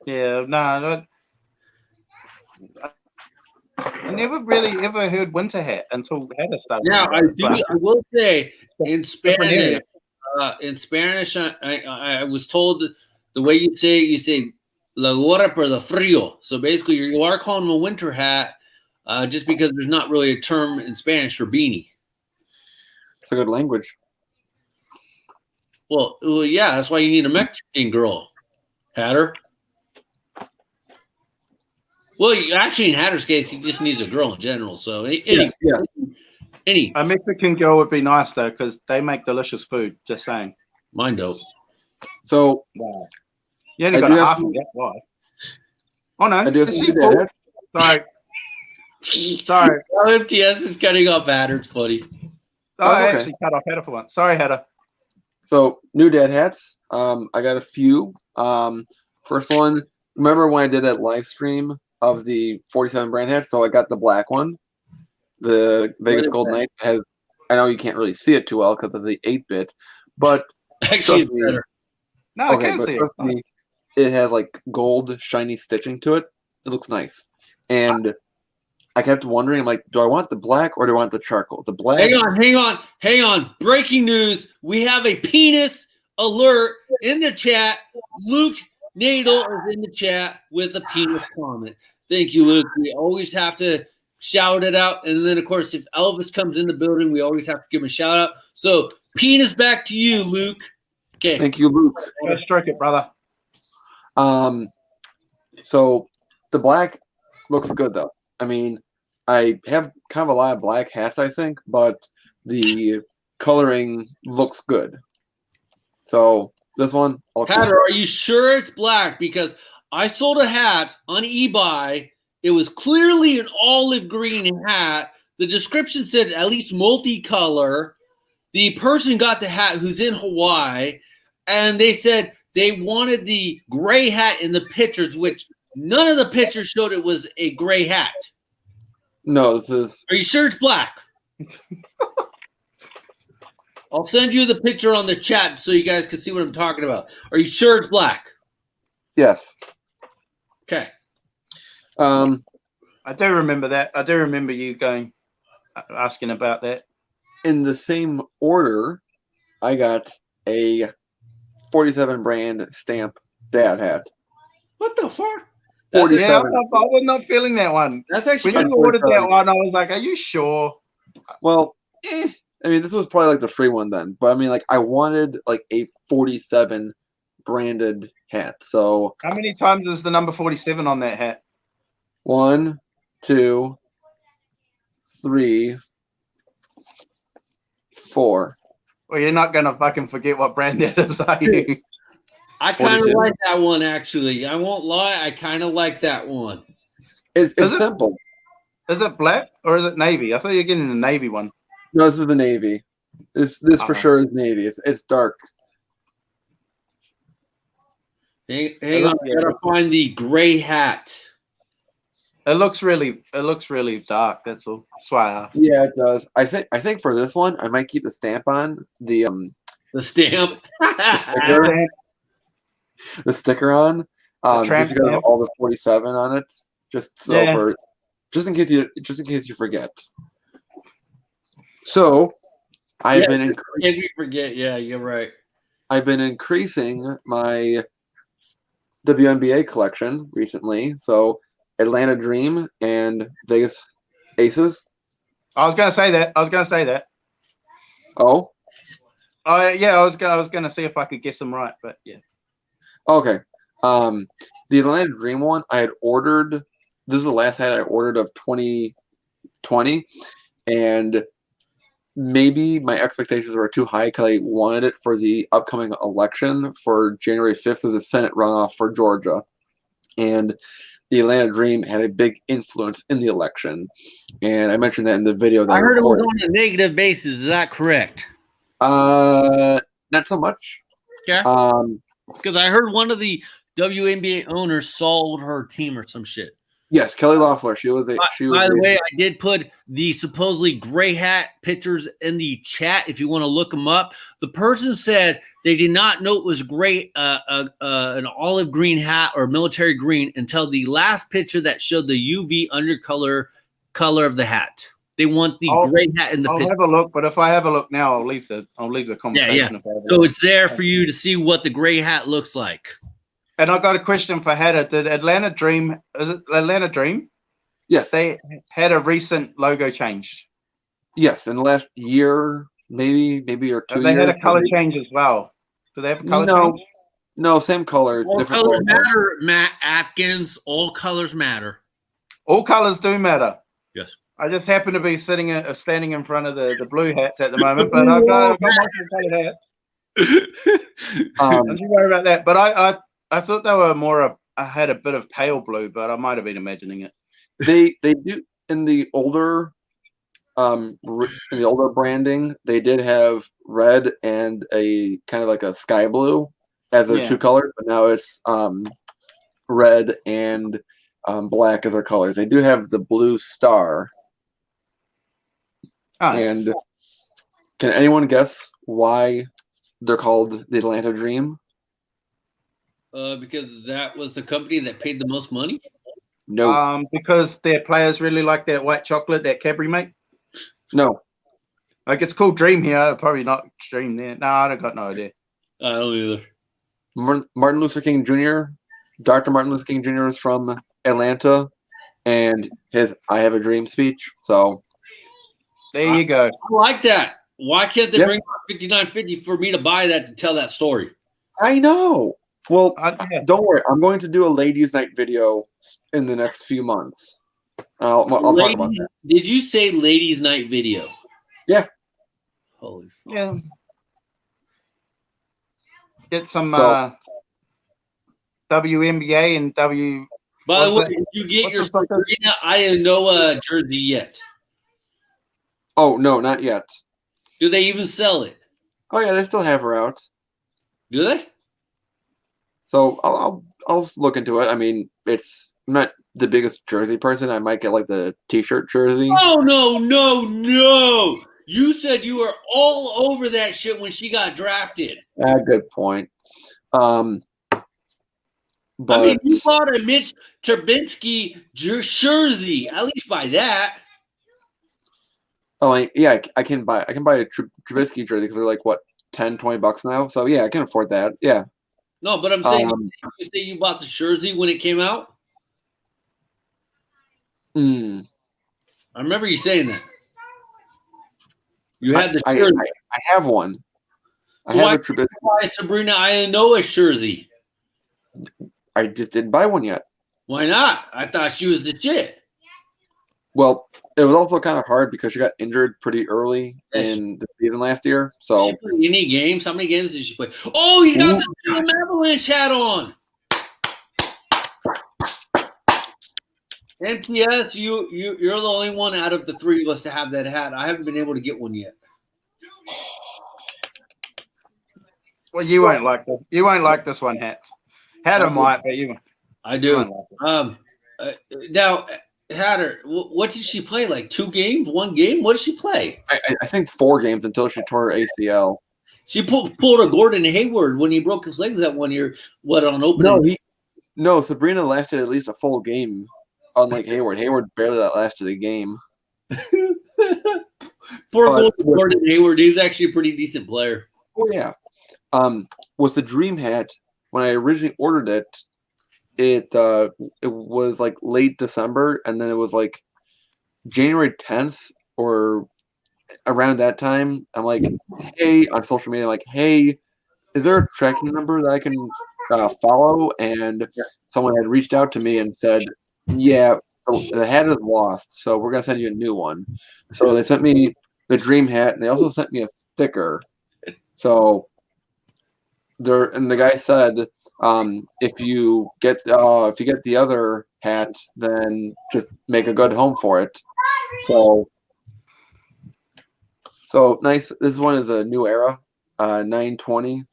Yeah, no. I never really ever heard winter hat until Hannah started. Now, I will say in Spanish, I was told the way you say la gorra por el frío. So basically, you are calling them a winter hat. Just because there's not really a term in Spanish for beanie. It's a good language. Well, yeah, that's why you need a Mexican girl, Hatter. Well, actually, in Hatter's case, he just needs a girl in general. So, any a Mexican girl would be nice though, because they make delicious food. Just saying. Mine don't. So, you only got half of that. Why? Oh no, I do have sorry. Sorry. MTS is cutting off Hatter. It's funny. I actually cut off Hatter for once. Sorry, Hatter. So, new dad hats. I got a few. First one, remember when I did that live stream of the 47 brand hats? So I got the black one. The Vegas Gold Knight has, I know you can't really see it too well because of the 8-bit, but actually it's better. No, I can't see it. It has like gold shiny stitching to it. It looks nice. And I kept wondering, I'm like, do I want the black or do I want the charcoal? The black. Hang on. Breaking news. We have a penis alert in the chat. Luke Nadel is in the chat with a penis comment. Thank you, Luke. We always have to shout it out. And then, of course, if Elvis comes in the building, we always have to give him a shout out. So, penis back to you, Luke. Okay. Thank you, Luke. Go strike it, brother. So the black looks good, though. I mean, I have kind of a lot of black hats, I think, but the coloring looks good. So this one, Hatter, are you sure it's black? Because I sold a hat on eBay. It was clearly an olive green hat. The description said at least multicolor. The person got the hat who's in Hawaii, and they said they wanted the gray hat in the pictures, which none of the pictures showed it was a gray hat. No, this is. Are you sure it's black? I'll send you the picture on the chat so you guys can see what I'm talking about. Are you sure it's black? Yes. Okay. I do remember that. I do remember you asking about that. In the same order, I got a 47 brand stamp dad hat. What the fuck? Yeah, I was not feeling that one. That's actually when you ordered that one, I was like, "Are you sure?" Well, I mean, this was probably like the free one then, but I mean, like, I wanted like a 47 branded hat. So, how many times is the number 47 on that hat? 1, 2, 3, 4. Well, you're not gonna fucking forget what brand that is, are you? I kind of like that one, actually. I won't lie. I kind of like that one. It's simple. Is it black or is it navy? I thought you were getting the navy one. No, this is the navy. This for sure is navy. It's dark. Hang on, I gotta find the gray hat. It looks really dark. That's all. That's why I asked. Yeah, it does. I think for this one, I might keep the stamp on the stamp. the sticker on. Just because of all the 47 on it. Just in case you forget. So I've been increasing. If you forget, yeah, you're right. I've been increasing my WNBA collection recently. So Atlanta Dream and Vegas Aces. I was gonna say that. Oh. Yeah, I was gonna see if I could guess them right, but yeah. Okay. The Atlanta Dream one I had ordered. This is the last hat I ordered of 2020, and maybe my expectations were too high because I wanted it for the upcoming election for January 5th with the Senate runoff for Georgia, and the Atlanta Dream had a big influence in the election, and I mentioned that in the video. That I heard it was on a negative basis. Is that correct? Not so much. Yeah. Because I heard one of the WNBA owners sold her team or some shit. Yes, Kelly Loeffler. By the way, I did put the supposedly gray hat pictures in the chat if you want to look them up. The person said they did not know it was gray, an olive green hat or military green until the last picture that showed the UV undercolor color of the hat. They want the gray hat in the picture. I'll have a look, but if I have a look now, I'll leave the conversation. Yeah. So it's there for you to see what the gray hat looks like. And I got a question for Hatter. Did Atlanta Dream? Is it Atlanta Dream? Yes. They had a recent logo change. Yes, in the last year, maybe or 2 years. They had a color change as well. Do they have a color change? No, same colors. All different colors logo. matter, Matt Atkins. All colors matter. All colors do matter. Yes. I just happen to be standing in front of the blue hats at the moment, but I've got multiple colored hats. Don't you worry about that. But I thought they were more. I had a bit of pale blue, but I might have been imagining it. They do in the older branding. They did have red and a kind of like a sky blue as their two colors, but now it's red and black as their colors. They do have the blue star. And can anyone guess why they're called the Atlanta Dream? Because that was the company that paid the most money? No. Because their players really like that white chocolate that Cadbury make? No. Like it's called Dream here, probably not Dream there. No, I got no idea. I don't either. Martin Luther King Jr., Dr. Martin Luther King Jr. is from Atlanta, and his I Have a Dream speech. So there you go. I like that. Why can't they bring out 5950 for me to buy that to tell that story? I know. Well, don't worry. I'm going to do a ladies' night video in the next few months. I'll talk about that. Did you say ladies' night video? Yeah. Holy fuck. Yeah. Get some WNBA and W. By the way, did you get your Sabrina Ionoa jersey yet? Oh, no, not yet. Do they even sell it? Oh, yeah, they still have her out. Do they? So I'll look into it. I mean, I'm not the biggest jersey person. I might get like the t-shirt jersey. Oh, no. You said you were all over that shit when she got drafted. Good point. But I mean, you bought a Mitch Trubinsky jersey. At least buy that. Oh, yeah, I can buy a Trubisky jersey because they're like what $10-$20 now. So yeah, I can afford that. Yeah. No, but I'm saying you say you bought the jersey when it came out. I remember you saying that. You had the jersey. I have one. I have a Trubisky. Buy Sabrina Ionoa jersey. I just didn't buy one yet. Why not? I thought she was the shit. Well, it was also kind of hard because she got injured pretty early in the season last year. So did she play any games? How many games did she play? Oh, he's got the Avalanche hat on. MTS, you're the only one out of the three of us to have that hat. I haven't been able to get one yet. Well, you won't like this. You won't like this one, Hats. Hatter might, but you. I You do. won't like it. Now, Hatter, what did she play? Like 2 games, 1 game? What did she play? I think 4 games until she tore her ACL. She pulled a Gordon Hayward when he broke his legs that one year. What on opening? No, Sabrina lasted at least a full game. Unlike Hayward, Hayward barely lasted a game. Poor Gordon Hayward. He's actually a pretty decent player. Oh yeah. Was the Dream hat when I originally ordered it? It was like late December, and then it was like January 10th or around that time. I'm like, hey, on social media, I'm like, hey, is there a tracking number that I can follow? And someone had reached out to me and said, yeah, the hat is lost, so we're gonna send you a new one. So they sent me the Dream hat, and they also sent me a sticker. So the guy said, if you get the other hat, then just make a good home for it. So nice. This one is a New Era, 920,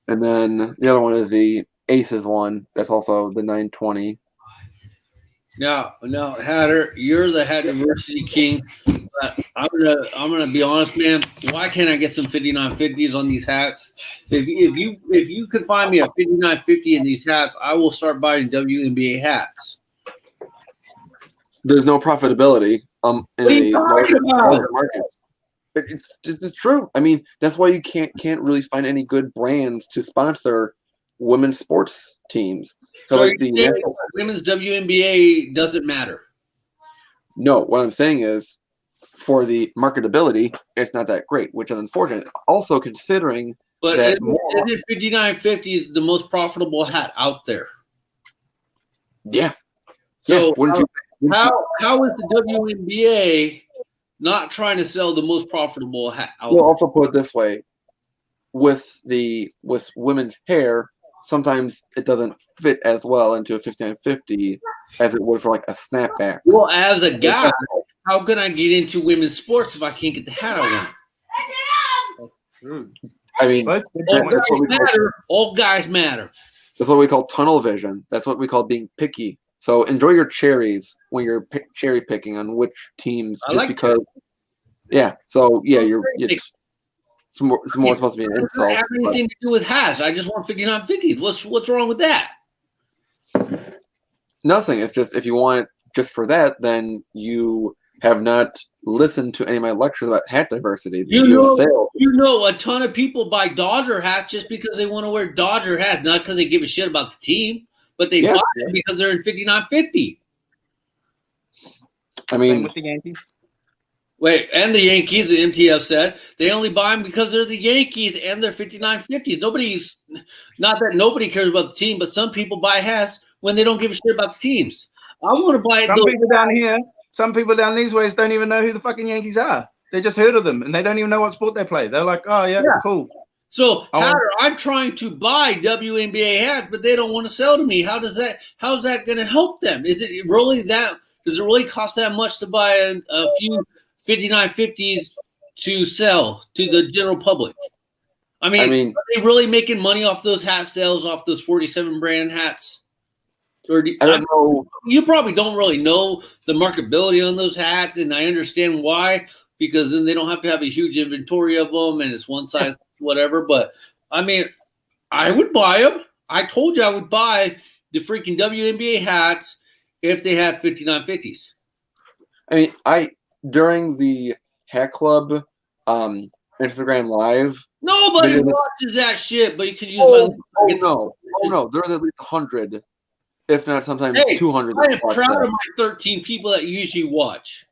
and then the other one is the Aces one. That's also the 920. Now, Hatter, you're the hat diversity king. But I'm gonna be honest, man. Why can't I get some 5950s on these hats? If you could find me a 5950 in these hats, I will start buying WNBA hats. There's no profitability in a larger market. It's true. I mean, that's why you can't really find any good brands to sponsor women's sports teams. So like the women's WNBA doesn't matter. No, what I'm saying is, for the marketability, it's not that great, which is unfortunate. Also, considering isn't 5950 the most profitable hat out there? Yeah. So how is the WNBA not trying to sell the most profitable hat out there? We'll also put it this way: with women's hair, sometimes it doesn't fit as well into a 5950 as it would for like a snapback. Well, as a guy, how can I get into women's sports if I can't get the hat I want? I mean, all guys matter. That's what we call tunnel vision. That's what we call being picky. So enjoy your cherries when you're cherry picking on which teams. It's more supposed to be an insult. It doesn't have anything to do with hats. I just want 5950. What's wrong with that? Nothing. It's just if you want it just for that, then you have not listened to any of my lectures about hat diversity. You know, a ton of people buy Dodger hats just because they want to wear Dodger hats, not because they give a shit about the team, but they buy them because they're in 5950. I mean, with the Yankees. Wait, and the Yankees, the MTF said, they only buy them because they're the Yankees and they're 5950s. Not that nobody cares about the team, but some people buy hats when they don't give a shit about the teams. I want to buy it. Some people down these ways don't even know who the fucking Yankees are. They just heard of them and they don't even know what sport they play. They're like, oh yeah. Cool. So Hatter, I'm trying to buy WNBA hats, but they don't want to sell to me. How's that going to help them? Is it really that? Does it really cost that much to buy a few 5950s to sell to the general public? I mean, are they really making money off those hat sales, off those 47 brand hats? Or I don't know. You probably don't really know the marketability on those hats, and I understand why, because then they don't have to have a huge inventory of them, and it's one size whatever. But I mean, I would buy them. I told you I would buy the freaking WNBA hats if they had 5950s. I mean, during the Hat Club Instagram Live, nobody watches that shit, but you can use no, there's at least 100. If not, sometimes 200. I am proud of my 13 people that usually watch.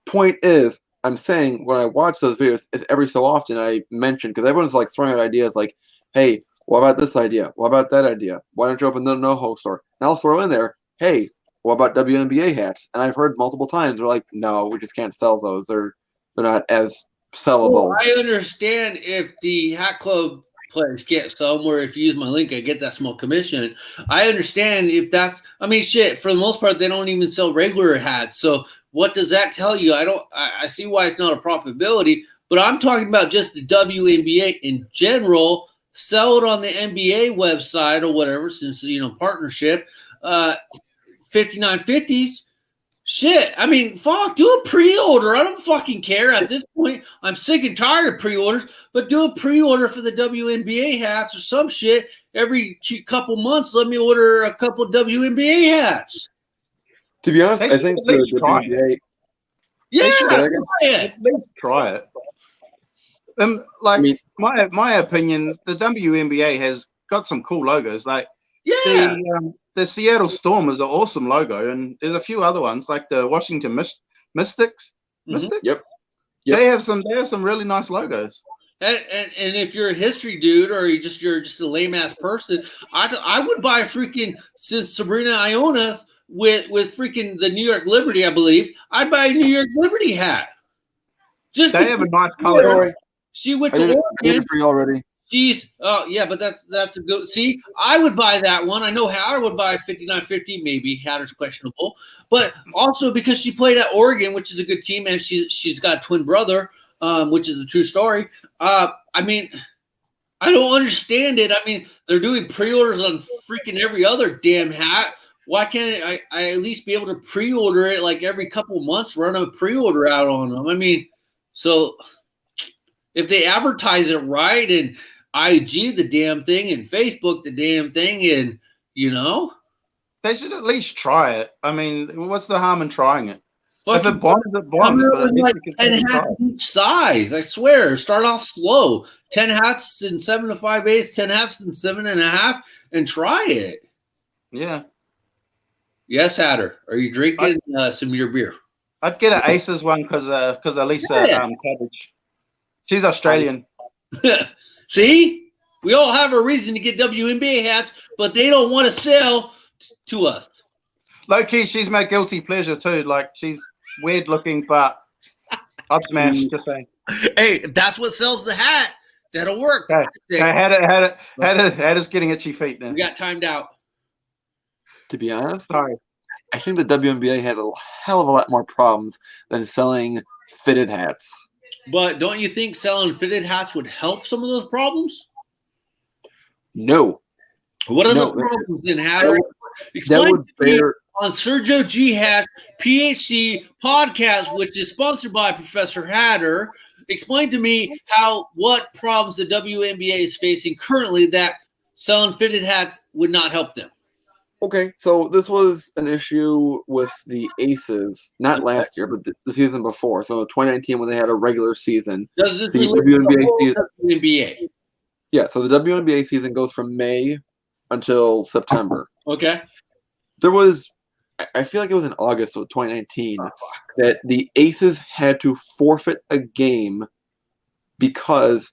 Point is, I'm saying when I watch those videos, it's every so often I mention, because everyone's like throwing out ideas like, hey, what about this idea? What about that idea? Why don't you open the NoHo store? And I'll throw in there, hey, what about WNBA hats? And I've heard multiple times, they're like, no, we just can't sell those. They're not as sellable. Well, I understand if the Hat Club players get somewhere. If you use my link, I get that small commission. I understand if that's, I mean, shit, for the most part, they don't even sell regular hats. So what does that tell you? I see why it's not a profitability, but I'm talking about just the WNBA in general. Sell it on the NBA website or whatever, since, partnership, 5950s. Shit, I mean, fuck, do a pre-order. I don't fucking care at this point. I'm sick and tired of pre-orders, but do a pre-order for the WNBA hats or some shit. Every couple months, let me order a couple WNBA hats. To be honest, I think the WNBA. Yeah, at least try it. My opinion, the WNBA has got some cool logos. Like, yeah. The Seattle Storm is an awesome logo, and there's a few other ones like the Washington Mystics. Mystics? Yep. They have some really nice logos. And if you're a history dude or you're just a lame ass person, I would buy freaking, since Sabrina Iona's with freaking the New York Liberty, I believe, I'd buy a New York Liberty hat. Just they have a nice color. She went to Oregon. I did it for you already. Yeah, but that's a good. See, I would buy that one. I know Hatter would buy 5950, maybe Hatter's questionable, but also because she played at Oregon, which is a good team, and she's got a twin brother, which is a true story. I mean, I don't understand it. I mean, they're doing pre-orders on freaking every other damn hat. Why can't I at least be able to pre-order it like every couple of months? Run a pre-order out on them. I mean, so if they advertise it right and IG the damn thing and Facebook the damn thing, and they should at least try it. I mean, what's the harm in trying it? If it bombs, it bombs. But like 10 hats each size. I swear. Start off slow. 10 hats in 7 to 5/8, 10 hats in 7.5, and try it. Yeah. Yes, Hatter. Are you drinking some of your beer? I'd get an Aces one because Elisa Cabbage. She's Australian. See? We all have a reason to get WNBA hats, but they don't want to sell to us. Low key, she's my guilty pleasure too. Like, she's weird looking, but I'd smash. Just saying. Hey, if that's what sells the hat, that'll work. Okay. Had us getting itchy feet now. We got timed out. To be honest, sorry. I think the WNBA has a hell of a lot more problems than selling fitted hats. But don't you think selling fitted hats would help some of those problems? No. What are the problems in Hatter? Explain to me on Sergio G. Hat's PhD podcast, which is sponsored by Professor Hatter. Explain to me what problems the WNBA is facing currently that selling fitted hats would not help them. Okay, so this was an issue with the Aces, not last year, but the season before. So 2019, when they had a regular season. Does this the WNBA season? WNBA? Yeah, so the WNBA season goes from May until September. Okay. There was, I feel like it was in August of 2019, that the Aces had to forfeit a game because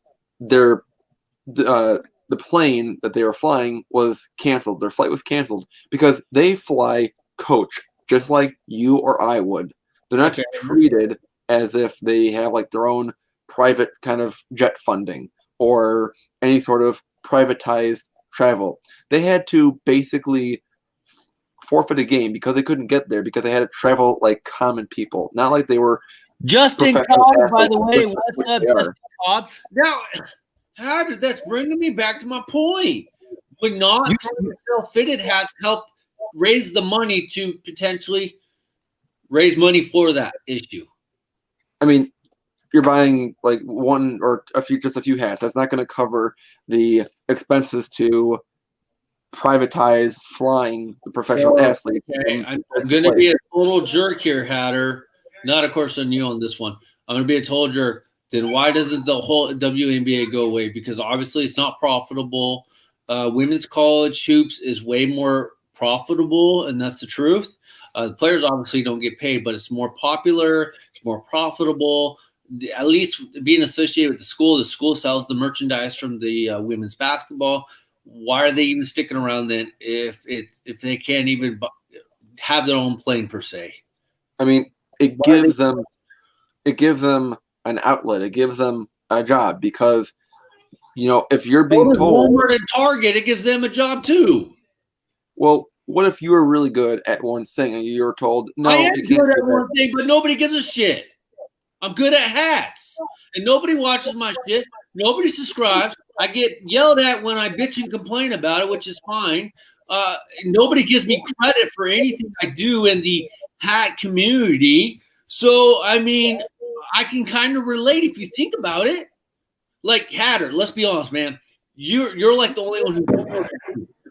the plane that they were flying was canceled. Their flight was canceled because they fly coach, just like you or I would. They're not treated as if they have like their own private kind of jet funding or any sort of privatized travel. They had to basically forfeit a game because they couldn't get there because they had to travel like common people, not like they were Justin Cobb, by the way. What's up, Justin Cobb? Now, that's bringing me back to my point. Would not sell fitted hats help raise the money to potentially raise money for that issue? I mean, you're buying like one or just a few hats. That's not going to cover the expenses to privatize flying the professional athletes. Okay, I'm going to be a total jerk here, Hatter. Not, of course, on you on this one. I'm going to be a total jerk. Then why doesn't the whole WNBA go away? Because obviously it's not profitable. Women's college hoops is way more profitable, and that's the truth. The players obviously don't get paid, but it's more popular. It's more profitable. At least being associated with the school sells the merchandise from the women's basketball. Why are they even sticking around then if they can't even have their own plane per se? I mean, it gives them an outlet. It gives them a job because if you're being told, Walmart and Target, it gives them a job too. well, what if you were really good at one thing and you were told, no, I am you can't good do at that. one thing, but nobody gives a shit. I'm good at hats, and nobody watches my shit. Nobody subscribes. I get yelled at when I bitch and complain about it, which is fine. Nobody gives me credit for anything I do in the hat community. So, I mean, I can kind of relate if you think about it. Like Hatter, let's be honest, man. You're like the only one who,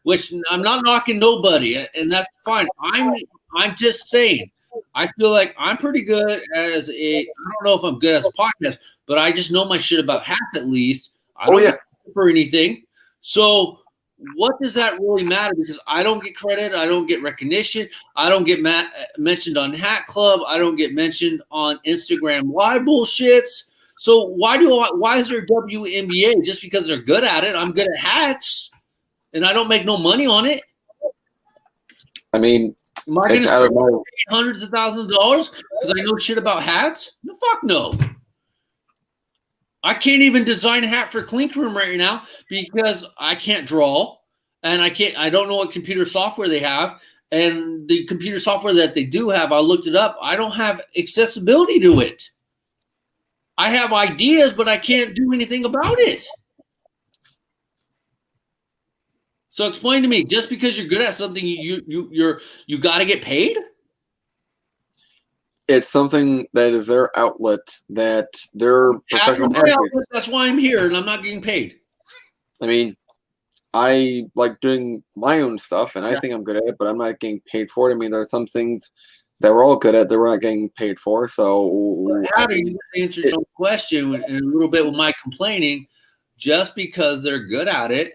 which I'm not knocking nobody, and that's fine. I'm just saying. I feel like I'm pretty good as I don't know if I'm good as a podcast, but I just know my shit about hats at least. I don't get for anything. So what does that really matter? Because I don't get credit. I don't get recognition. I don't get mentioned on Hat Club. I don't get mentioned on Instagram live bullshits. So why is there WNBA? Just because they're good at it. I'm good at hats, and I don't make no money on it. I mean, am I going to spend hundreds of thousands of dollars because I know shit about hats? No, fuck no. I can't even design a hat for Clink Room right now because I can't draw, and I don't know what computer software they have, and the computer software that they do have, I looked it up. I don't have accessibility to it. I have ideas, but I can't do anything about it. So explain to me, just because you're good at something, you got to get paid? It's something that is their outlet, that they're professional athletes. That's why I'm here, and I'm not getting paid. I mean, I like doing my own stuff, and I think I'm good at it, but I'm not getting paid for it. I mean, there are some things that we're all good at that we're not getting paid for. So how do you answer your question in a little bit with my complaining? Just because they're good at it,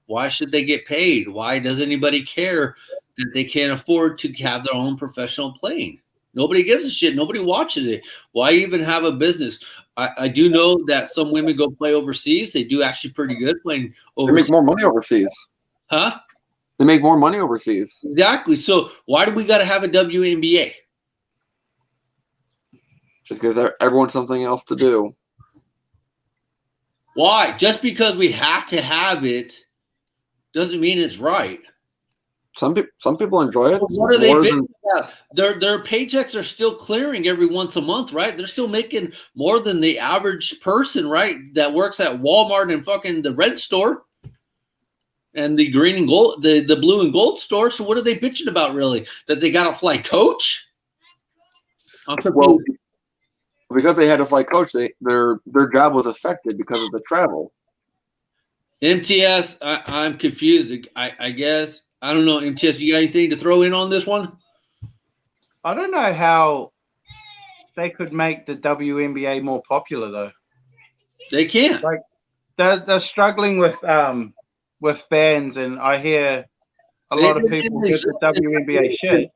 why should they get paid? Why does anybody care that they can't afford to have their own professional plane? Nobody gives a shit. Nobody watches it. Why even have a business? I do know that some women go play overseas. They do actually pretty good playing overseas. They make more money overseas. Huh? They make more money overseas. Exactly. So why do we got to have a WNBA? Just because everyone's something else to do. Why? Just because we have to have it doesn't mean it's right. Some people enjoy it. What are they bitching about? Their paychecks are still clearing every once a month, right? They're still making more than the average person, right? That works at Walmart and fucking the red store and the green and gold, the blue and gold store. So what are they bitching about, really? That they got to fly coach? Well, because they had to fly coach, their job was affected because of the travel. MTS, I'm confused. I guess. I don't know, MTS, you got anything to throw in on this one? I don't know how they could make the WNBA more popular, though. They can't. Like they're struggling with fans, and I hear a lot of people give the WNBA shit.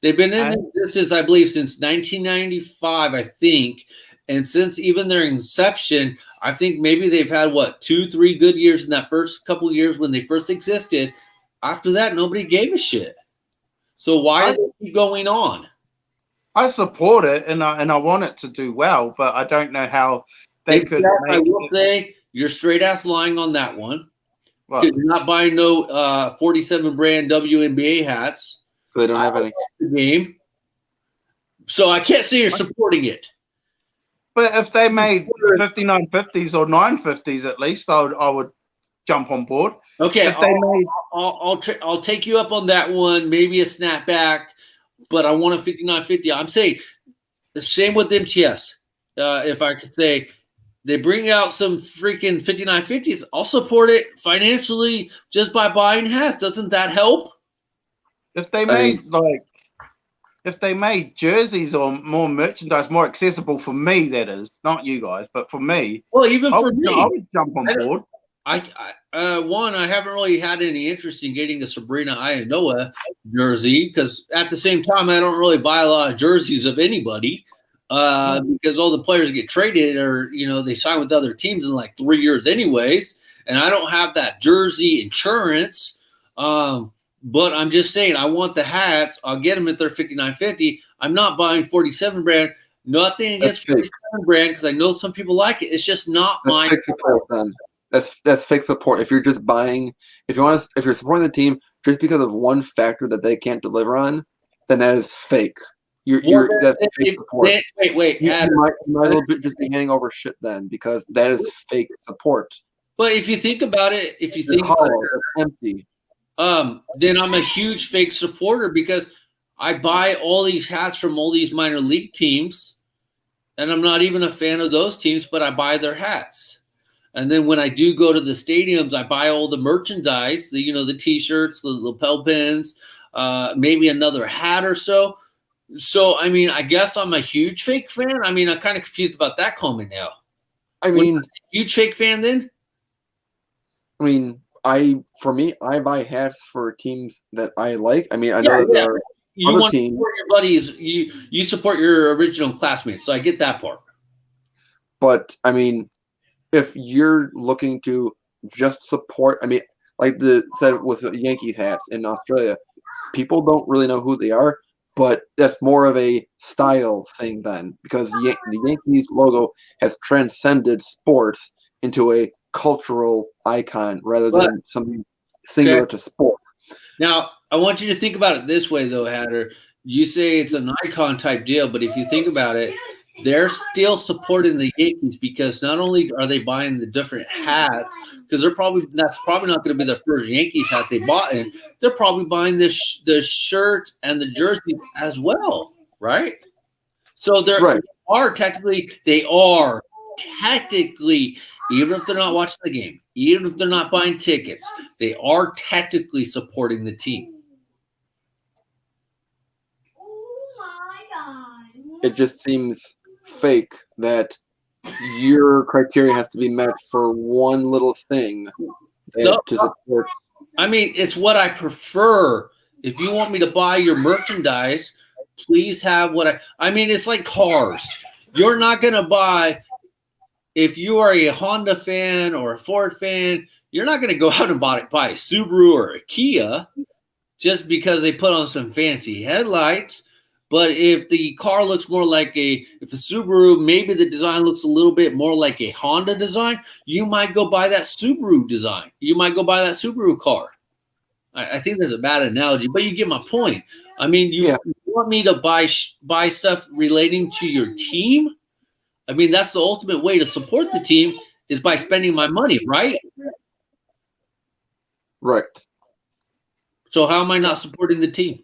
They've been in this since, I believe, since 1995, I think. And since even their inception, I think maybe they've had, 2-3 good years in that first couple of years when they first existed. After that, nobody gave a shit. So why are they keep going on? I support it, and I want it to do well, but I don't know how they could. I will say you're straight ass lying on that one. Well, you're not buying no 47 brand WNBA hats. They don't have any game, so I can't say you're supporting it. But if they made 5950s or 950s, at least I would jump on board. Okay, I'll take you up on that one. Maybe a snapback, but I want a 5950. I'm saying the same with MTS. If I could say they bring out some freaking 5950s, I'll support it financially just by buying hats. Doesn't that help? If they made jerseys or more merchandise more accessible for me, that is, not you guys, but for me. Well, even for me, I would jump on board. I haven't really had any interest in getting a Sabrina Ionoa jersey because at the same time, I don't really buy a lot of jerseys of anybody because all the players get traded or, they sign with other teams in like 3 years anyways. And I don't have that jersey insurance. But I'm just saying, I want the hats. I'll get them at their 59.50. I'm not buying 47 brand. Nothing against 47 brand because I know some people like it. It's just not my. That's fake support. If you're just buying, if you're supporting the team just because of one factor that they can't deliver on, then that is fake. That's fake support. Wait. You might as well just be handing over shit then, because that is fake support. But if you think about it, It's hollow, it's empty. Then I'm a huge fake supporter because I buy all these hats from all these minor league teams, and I'm not even a fan of those teams, but I buy their hats. And then when I do go to the stadiums, I buy all the merchandise, the T-shirts, the lapel pins, maybe another hat or so. So, I mean, I guess I'm a huge fake fan. I mean, I'm kind of confused about that comment now. I mean, huge fake fan then? I mean, I buy hats for teams that I like. I mean, I know that there are other teams. Support your buddies. You support your original classmates, so I get that part. But I mean, if you're looking to just support, I mean, like said with the Yankees hats in Australia, people don't really know who they are, but that's more of a style thing then, because the Yankees logo has transcended sports into a cultural icon rather than something singular to sport. Now, I want you to think about it this way, though, Hatter. You say it's an icon type deal, but if you think about it, they're still supporting the Yankees because not only are they buying the different hats, because that's probably not going to be the first Yankees hat they bought in. They're probably buying the shirt and the jersey as well, right? So they are technically, even if they're not watching the game, even if they're not buying tickets, they are technically supporting the team. It just seems fake that your criteria has to be met for one little thing to support. I mean, it's what I prefer. If you want me to buy your merchandise, please have I mean, it's like cars. You're not going to buy, if you are a Honda fan or a Ford fan, you're not going to go out and buy a Subaru or a Kia just because they put on some fancy headlights. But if the car looks more like if the Subaru, maybe the design looks a little bit more like a Honda design, you might go buy that Subaru design. You might go buy that Subaru car. I think that's a bad analogy, but you get my point. I mean, you want me to buy stuff relating to your team? I mean, that's the ultimate way to support the team is by spending my money, right? Right. So how am I not supporting the team?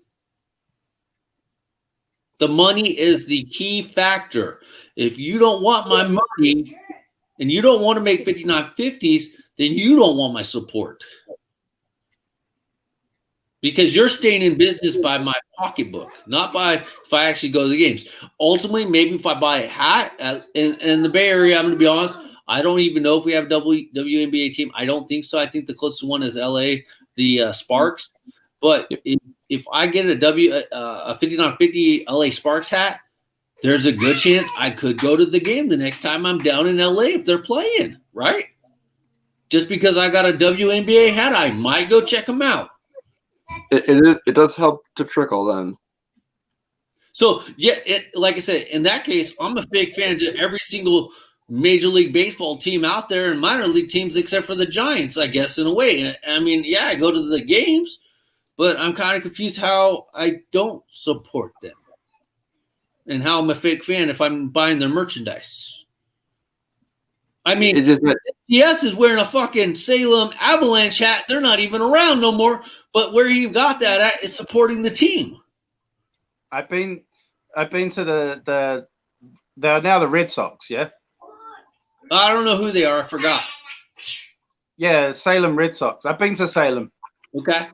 The money is the key factor. If you don't want my money and you don't want to make 5950s, then you don't want my support. Because you're staying in business by my pocketbook, not by if I actually go to the games. Ultimately, maybe if I buy a hat in the Bay Area, I'm going to be honest, I don't even know if we have a WNBA team. I don't think so. I think the closest one is LA, the Sparks. But if I get a 5950 LA Sparks hat, there's a good chance I could go to the game the next time I'm down in LA if they're playing, right? Just because I got a WNBA hat, I might go check them out. It does help to trickle then. So, yeah, like I said, in that case, I'm a big fan of every single Major League Baseball team out there and minor league teams except for the Giants, I guess, in a way. I mean, yeah, I go to the games, but I'm kind of confused how I don't support them and how I'm a fake fan if I'm buying their merchandise. I mean, yes, is wearing a fucking Salem Avalanche hat. They're not even around no more. But where you got that at is supporting the team. I've been to they're now the Red Sox, yeah? I don't know who they are. I forgot. Yeah, Salem Red Sox. I've been to Salem. Okay.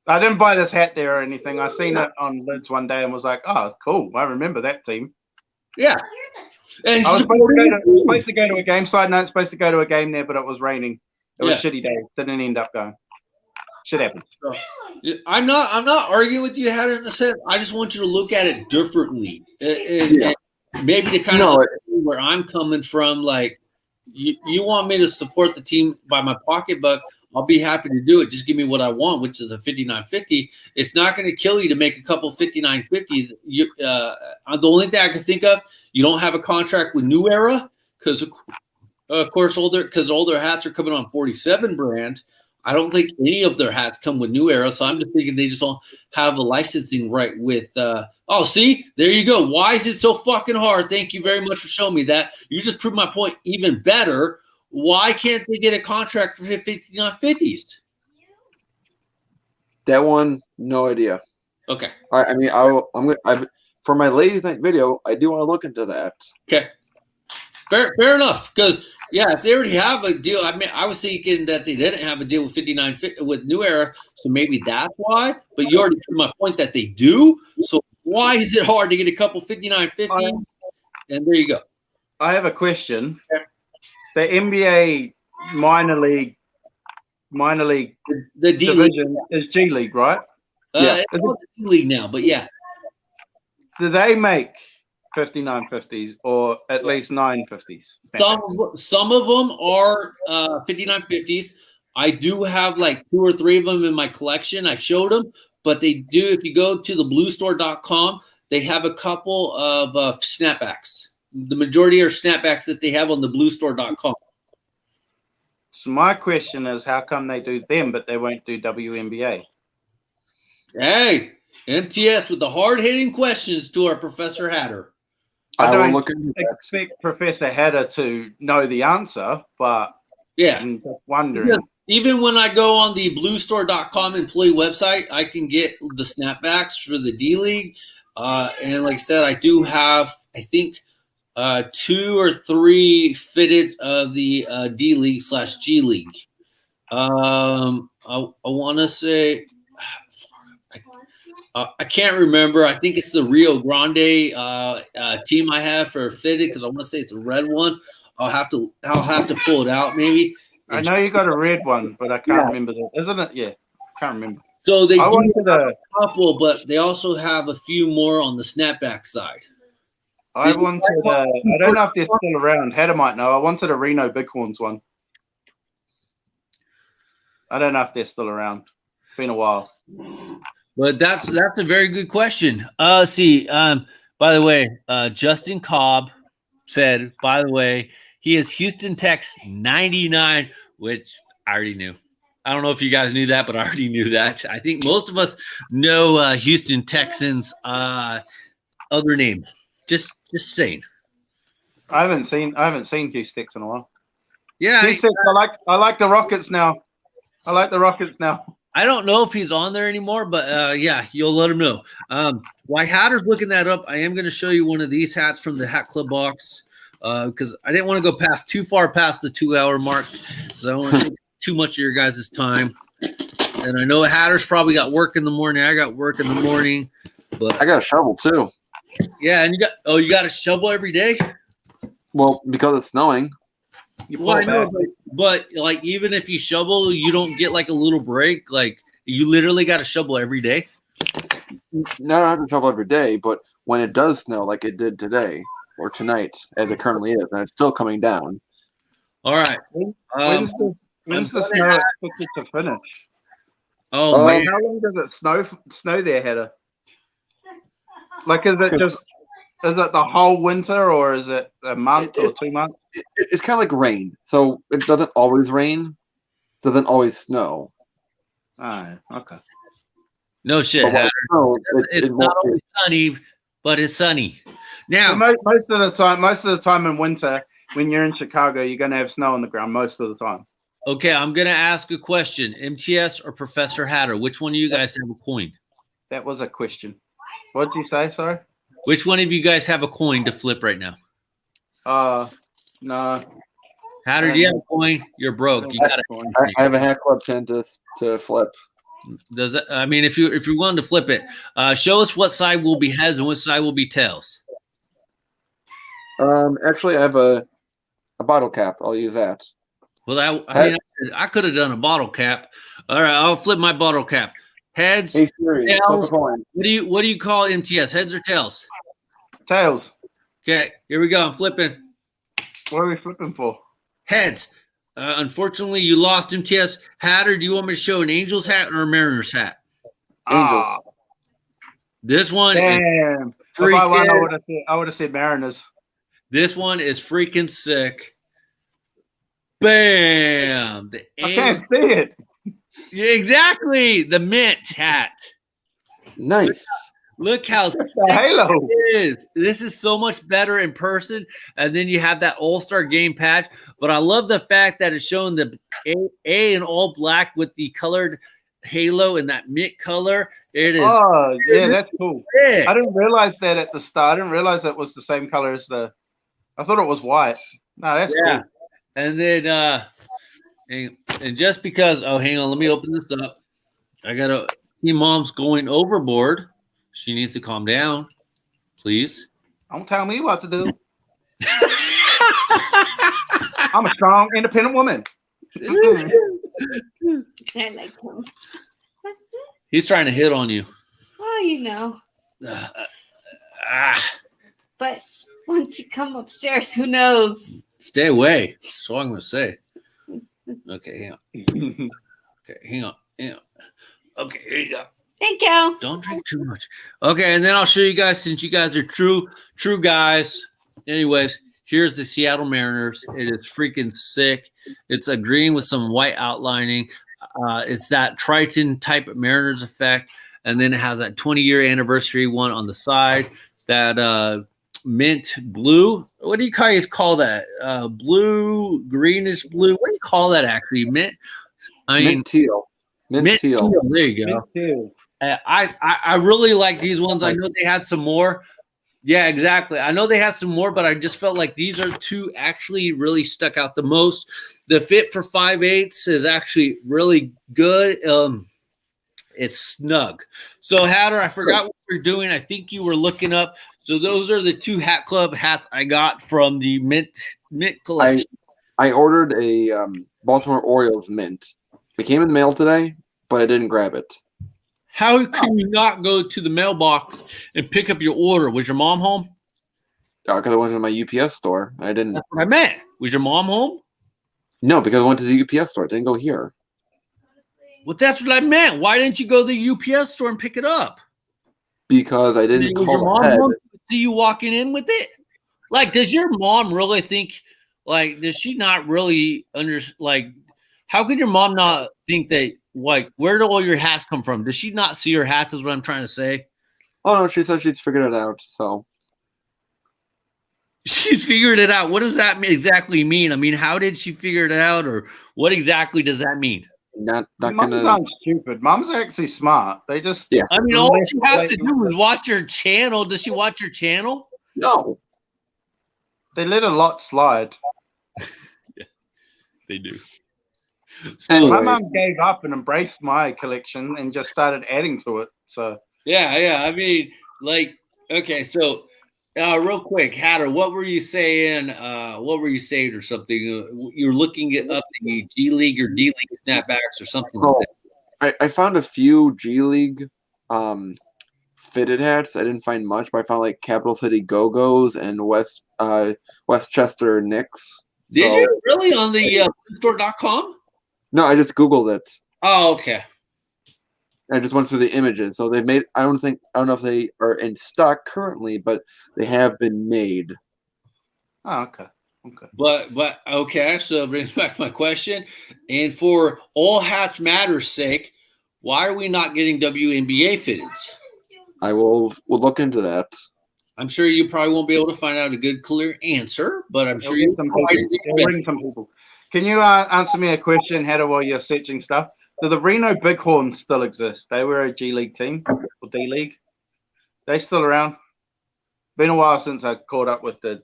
I didn't buy this hat there or anything. I seen it on lids one day and was like, oh, cool. I remember that team. Yeah. And I was supposed to go to a game. Side note, supposed to go to a game there, but it was raining. It was a shitty day. Didn't end up going. Shit happens. I'm not arguing with you, Hatter, in the sense. I just want you to look at it differently. And maybe to kind of where I'm coming from, like you want me to support the team by my pocketbook, I'll be happy to do it. Just give me what I want, which is a 5950. It's not going to kill you to make a couple 5950s. The only thing I can think of, you don't have a contract with New Era because of course, older hats are coming on 47 brand. I don't think any of their hats come with New Era, so I'm just thinking they just don't have a licensing right with. Oh, see, there you go. Why is it so fucking hard? Thank you very much for showing me that. You just proved my point even better. Why can't they get a contract for 5950s? That one, no idea. Okay. All right, I mean, for my ladies' night video, I do want to look into that. Okay. Fair enough. Because if they already have a deal, I mean, I was thinking that they didn't have a deal with 59 with New Era, so maybe that's why. But you already proved my point that they do. So why is it hard to get a couple 5950s? And there you go. I have a question. The NBA minor league The D division is G League, right? It's not the D League now, but yeah. Do they make 5950s or at least 950s? Some of them are 5950s. I do have like 2 or 3 of them in my collection. I showed them, but they do. If you go to the bluestore.com, they have a couple of snapbacks. The majority are snapbacks that they have on the bluestore.com. So my question is, how come they do them, but they won't do WNBA? Hey, MTS with the hard-hitting questions to our Professor Hatter. I don't expect Professor Hatter to know the answer, but I'm just wondering. Yeah. Even when I go on the bluestore.com employee website, I can get the snapbacks for the D League. And like I said, I do have, I think, 2 or 3 fitted of the D League / G League. I want to say, I can't remember. I think it's the Rio Grande team I have for fitted because I want to say it's a red one. I'll have to pull it out maybe. I know you got a red one, but I can't remember that. Isn't it? Yeah, can't remember. So they do have a couple, but they also have a few more on the snapback side. I don't know if they're still around. Hatter might know. I wanted a Reno Bighorns one. I don't know if they're still around. It's been a while. But that's a very good question. By the way, Justin Cobb said, by the way, he is Houston Tech's 99, which I already knew. I don't know if you guys knew that, but I already knew that. I think most of us know Houston Texans' other name. Just saying. I haven't seen Houston in a while. Yeah, Houston, I like the Rockets now. I don't know if he's on there anymore, but you'll let him know. While Hatter's looking that up, I am going to show you one of these hats from the Hat Club box because I didn't want to go too far past the 2-hour mark because I don't want to take too much of your guys' time. And I know Hatter's probably got work in the morning. I got work in the morning, but I got a shovel too. Yeah, and you got a shovel every day? Well, because it's snowing. I know, but like even if you shovel, you don't get like a little break. Like you literally got to shovel every day. No, I don't have to shovel every day, but when it does snow, like it did today or tonight, as it currently is, and it's still coming down. All right. When's the snow expected to finish? Oh man, how long does it snow there, Hatter? Like, is it the whole winter, or is it a month or 2 months? It's kind of like rain. So it doesn't always rain, doesn't always snow. Oh, okay. No shit, Hatter. It's not always sunny, but it's sunny. Now, so most of the time in winter, when you're in Chicago, you're going to have snow on the ground most of the time. Okay, I'm going to ask a question. MTS or Professor Hatter, which one of you guys have a coin? That was a question. What did you say, sorry? Which one of you guys have a coin to flip right now? No. Hatter, do you have a coin? You're broke. You got a coin. I have a Hat Club 10 to flip. Does it? I mean, if you're willing to flip it, show us what side will be heads and what side will be tails. Actually, I have a bottle cap. I'll use that. Well, I could have done a bottle cap. All right, I'll flip my bottle cap. Heads, hey, Siri, tails. What do you call MTS? Heads or tails? Tails. Okay, here we go. I'm flipping. What are we flipping for? Heads. Unfortunately, you lost MTS. Hatter, do you want me to show an Angels hat or a Mariners hat? Angels. This one. Damn. If I won, I would have said Mariners. This one is freaking sick. Bam. The I can't see it. Yeah, exactly. The mint hat. Nice. Look how It's the Halo. it is. This is so much better in person. And then you have that All-Star Game patch. But I love the fact that it's showing the A in all black with the colored halo in that mint color. It is. Oh, yeah, that's cool. sick. I didn't realize that at the start. I didn't realize it was the same color as the. I thought it was white. No, that's Yeah. cool. And then and just because hang on, let me open this up. I gotta see mom's going overboard. She needs to calm down, please. Don't tell me what to do. I'm a strong, independent woman. I like him. He's trying to hit on you. Oh, you know. Ah, But once you come upstairs, who knows? stay away. That's all I'm gonna say. Okay, hang on. Okay, hang on. Okay, here you go. Thank you. Don't drink too much. Okay, and then I'll show you guys, since you guys are true guys. Anyways, here's the Seattle Mariners. It is freaking sick. It's a green with some white outlining. It's that Triton type of Mariners effect. And then it has that 20-year anniversary one on the side. That mint blue. What do you guys call that? Blue, greenish blue. What do you call that actually? Mint? Mint teal. Mint teal. There you go. Me too. I really like these ones. I know they had some more. Yeah, exactly. I know they had some more, but I just felt like these are two actually really stuck out the most. The fit for 5/8 is actually really good. It's snug. So Hatter, I forgot what we were doing. I think you were looking up. So those are the two Hat Club hats I got from the mint collection. I ordered a Baltimore Orioles mint. It came in the mail today, but I didn't grab it. How can you not go to the mailbox and pick up your order? Was your mom home? Because I went to my UPS store. I didn't. That's what I meant. Was your mom home? No, because I went to the UPS store. I didn't go here. Well, that's what I meant. Why didn't you go to the UPS store and pick it up? Because I didn't Was your call mom ahead. home to see you walking in with it? Like, does your mom really think? Like, does she not really how could your mom not think that? Like, where do all your hats come from? Does she not see your hats? Is what I'm trying to say. Oh no, she said she's figured it out. So She's figured it out. What does that exactly mean? I mean, how did she figure it out, or what exactly does that mean? not Moms gonna. aren't stupid. Moms are actually smart. They just Yeah. I mean, all she has to do is watch your channel. Does she watch your channel? No. they let a lot slide. Yeah, they do. My Anyways, mom gave up and embraced my collection and just started adding to it. So Yeah. I mean, like, okay, so real quick, Hatter, what were you saying? What were you saying or something? You're looking at up the G League or D League snapbacks or something like that. I found a few G League fitted hats. I didn't find much, but I found like Capital City Go-Go's and Westchester Knicks. Did So- you really on the store.com? No, I just Googled it. Oh, okay. I just went through the images. So they made. I don't know if they are in stock currently, but they have been made. oh, okay. But okay, so it brings back my question. And for all hats matters sake, why are we not getting WNBA fitteds? I will look into that. I'm sure you probably won't be able to find out a good, clear answer, but I'm sure you Some people. Can you answer me a question, Hatter, while you're searching stuff? Do the Reno Bighorns still exist? They were a G League team or D League. They still around? Been a while since I caught up with the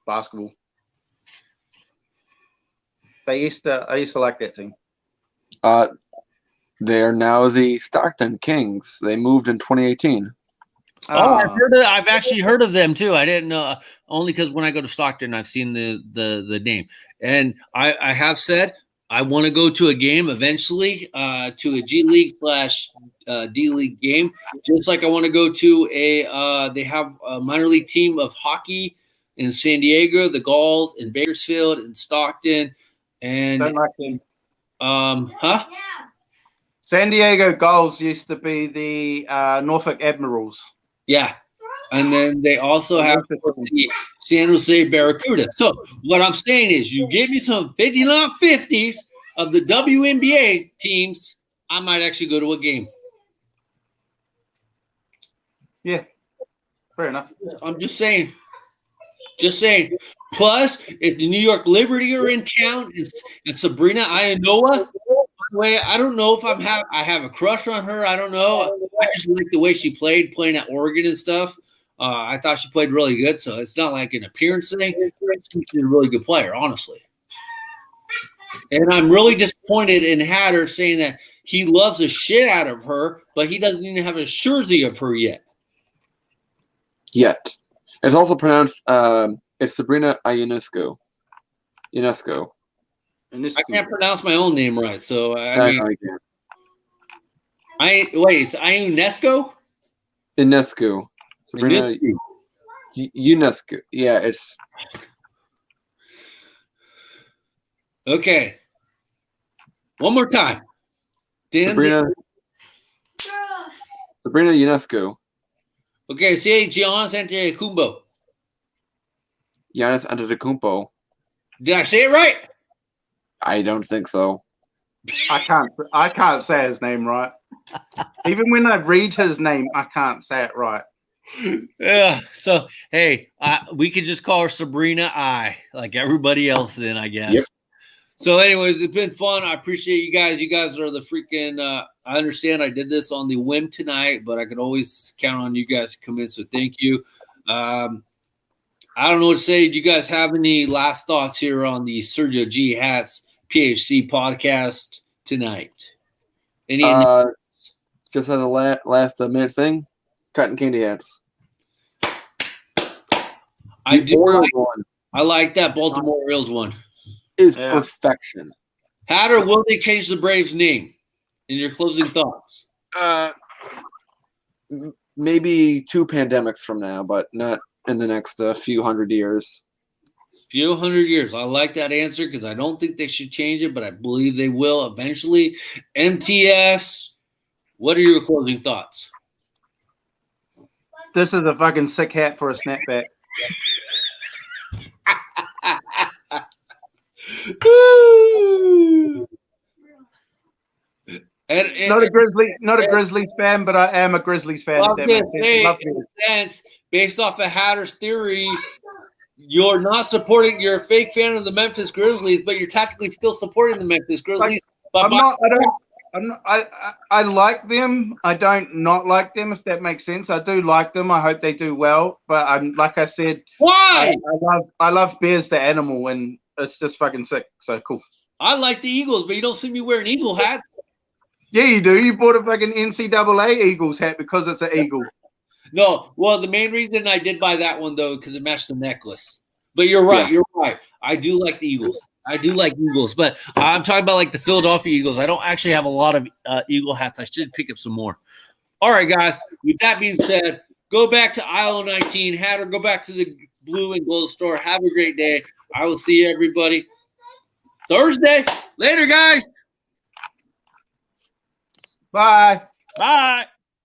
basketball. I used to like that team. They are now the Stockton Kings. They moved in 2018. Oh, I've actually heard of them too. I didn't know, only because when I go to Stockton, I've seen the name. And I have said I want to go to a game eventually, to a G League / D League game. Just like I want to go to they have a minor league team of hockey in San Diego, the Gulls in Bakersfield and Stockton. And Don't like them. Huh? San Diego Gulls used to be the Norfolk Admirals. Yeah. And then they also have the San Jose Barracuda. So what I'm saying is you give me some 50-50s of the WNBA teams, I might actually go to a game. Yeah, fair enough. I'm just saying. Just saying. Plus, if the New York Liberty are in town and Sabrina Ionoa, by the way, I don't know if I have a crush on her. I don't know. I just like the way she playing at Oregon and stuff. I thought she played really good, so it's not like an appearance thing. She's a really good player, honestly. And I'm really disappointed in Hatter saying that he loves the shit out of her, but he doesn't even have a jersey of her yet. Yet. It's also pronounced, it's Sabrina Ionescu. UNESCO. I can't pronounce my own name right, so I it's Ionescu? Ionescu. Sabrina UNESCO. Yeah, it's okay. One more time. Sabrina Ionescu. Okay, say Giannis Antetokounmpo. Giannis Antetokounmpo. Did I say it right? I don't think so. I can't say his name right. Even when I read his name, I can't say it right. Yeah. So hey, we could just call her Sabrina I, like everybody else. Then I guess. Yep. So, anyways, it's been fun. I appreciate you guys. You guys are the freaking. I understand I did this on the whim tonight, but I could always count on you guys to come in. So, thank you. I don't know what to say. Do you guys have any last thoughts here on the Sergio G Hats PHC podcast tonight? Any? Just as a last minute thing, cotton candy hats. I like that Baltimore Orioles one. Is perfection. Hatter, will they change the Braves' name? In your closing thoughts? Maybe 2 pandemics from now, but not in the next few hundred years. Few hundred years. I like that answer because I don't think they should change it, but I believe they will eventually. MTS, what are your closing thoughts? This is a fucking sick hat for a snapback. Not a Grizzlies fan, but I am a Grizzlies fan. Based off of Hatter's theory, you're not supporting. You're a fake fan of the Memphis Grizzlies, but you're technically still supporting the Memphis Grizzlies. I like them. I don't not like them, if that makes sense. I do like them. I hope they do well. But I'm like I said, why? I love Bears the animal, and it's just fucking sick. So cool. I like the Eagles, but you don't see me wearing Eagle hats. Yeah, you do. You bought a fucking NCAA Eagles hat because it's an eagle. No, well, the main reason I did buy that one though because it matched the necklace. But you're right. Yeah. You're right. I do like the Eagles. I do like Eagles, but I'm talking about like the Philadelphia Eagles. I don't actually have a lot of Eagle hats. I should pick up some more. All right, guys. With that being said, go back to aisle 19. Hatter, go back to the blue and gold store. Have a great day. I will see everybody Thursday. Later, guys. Bye. Bye.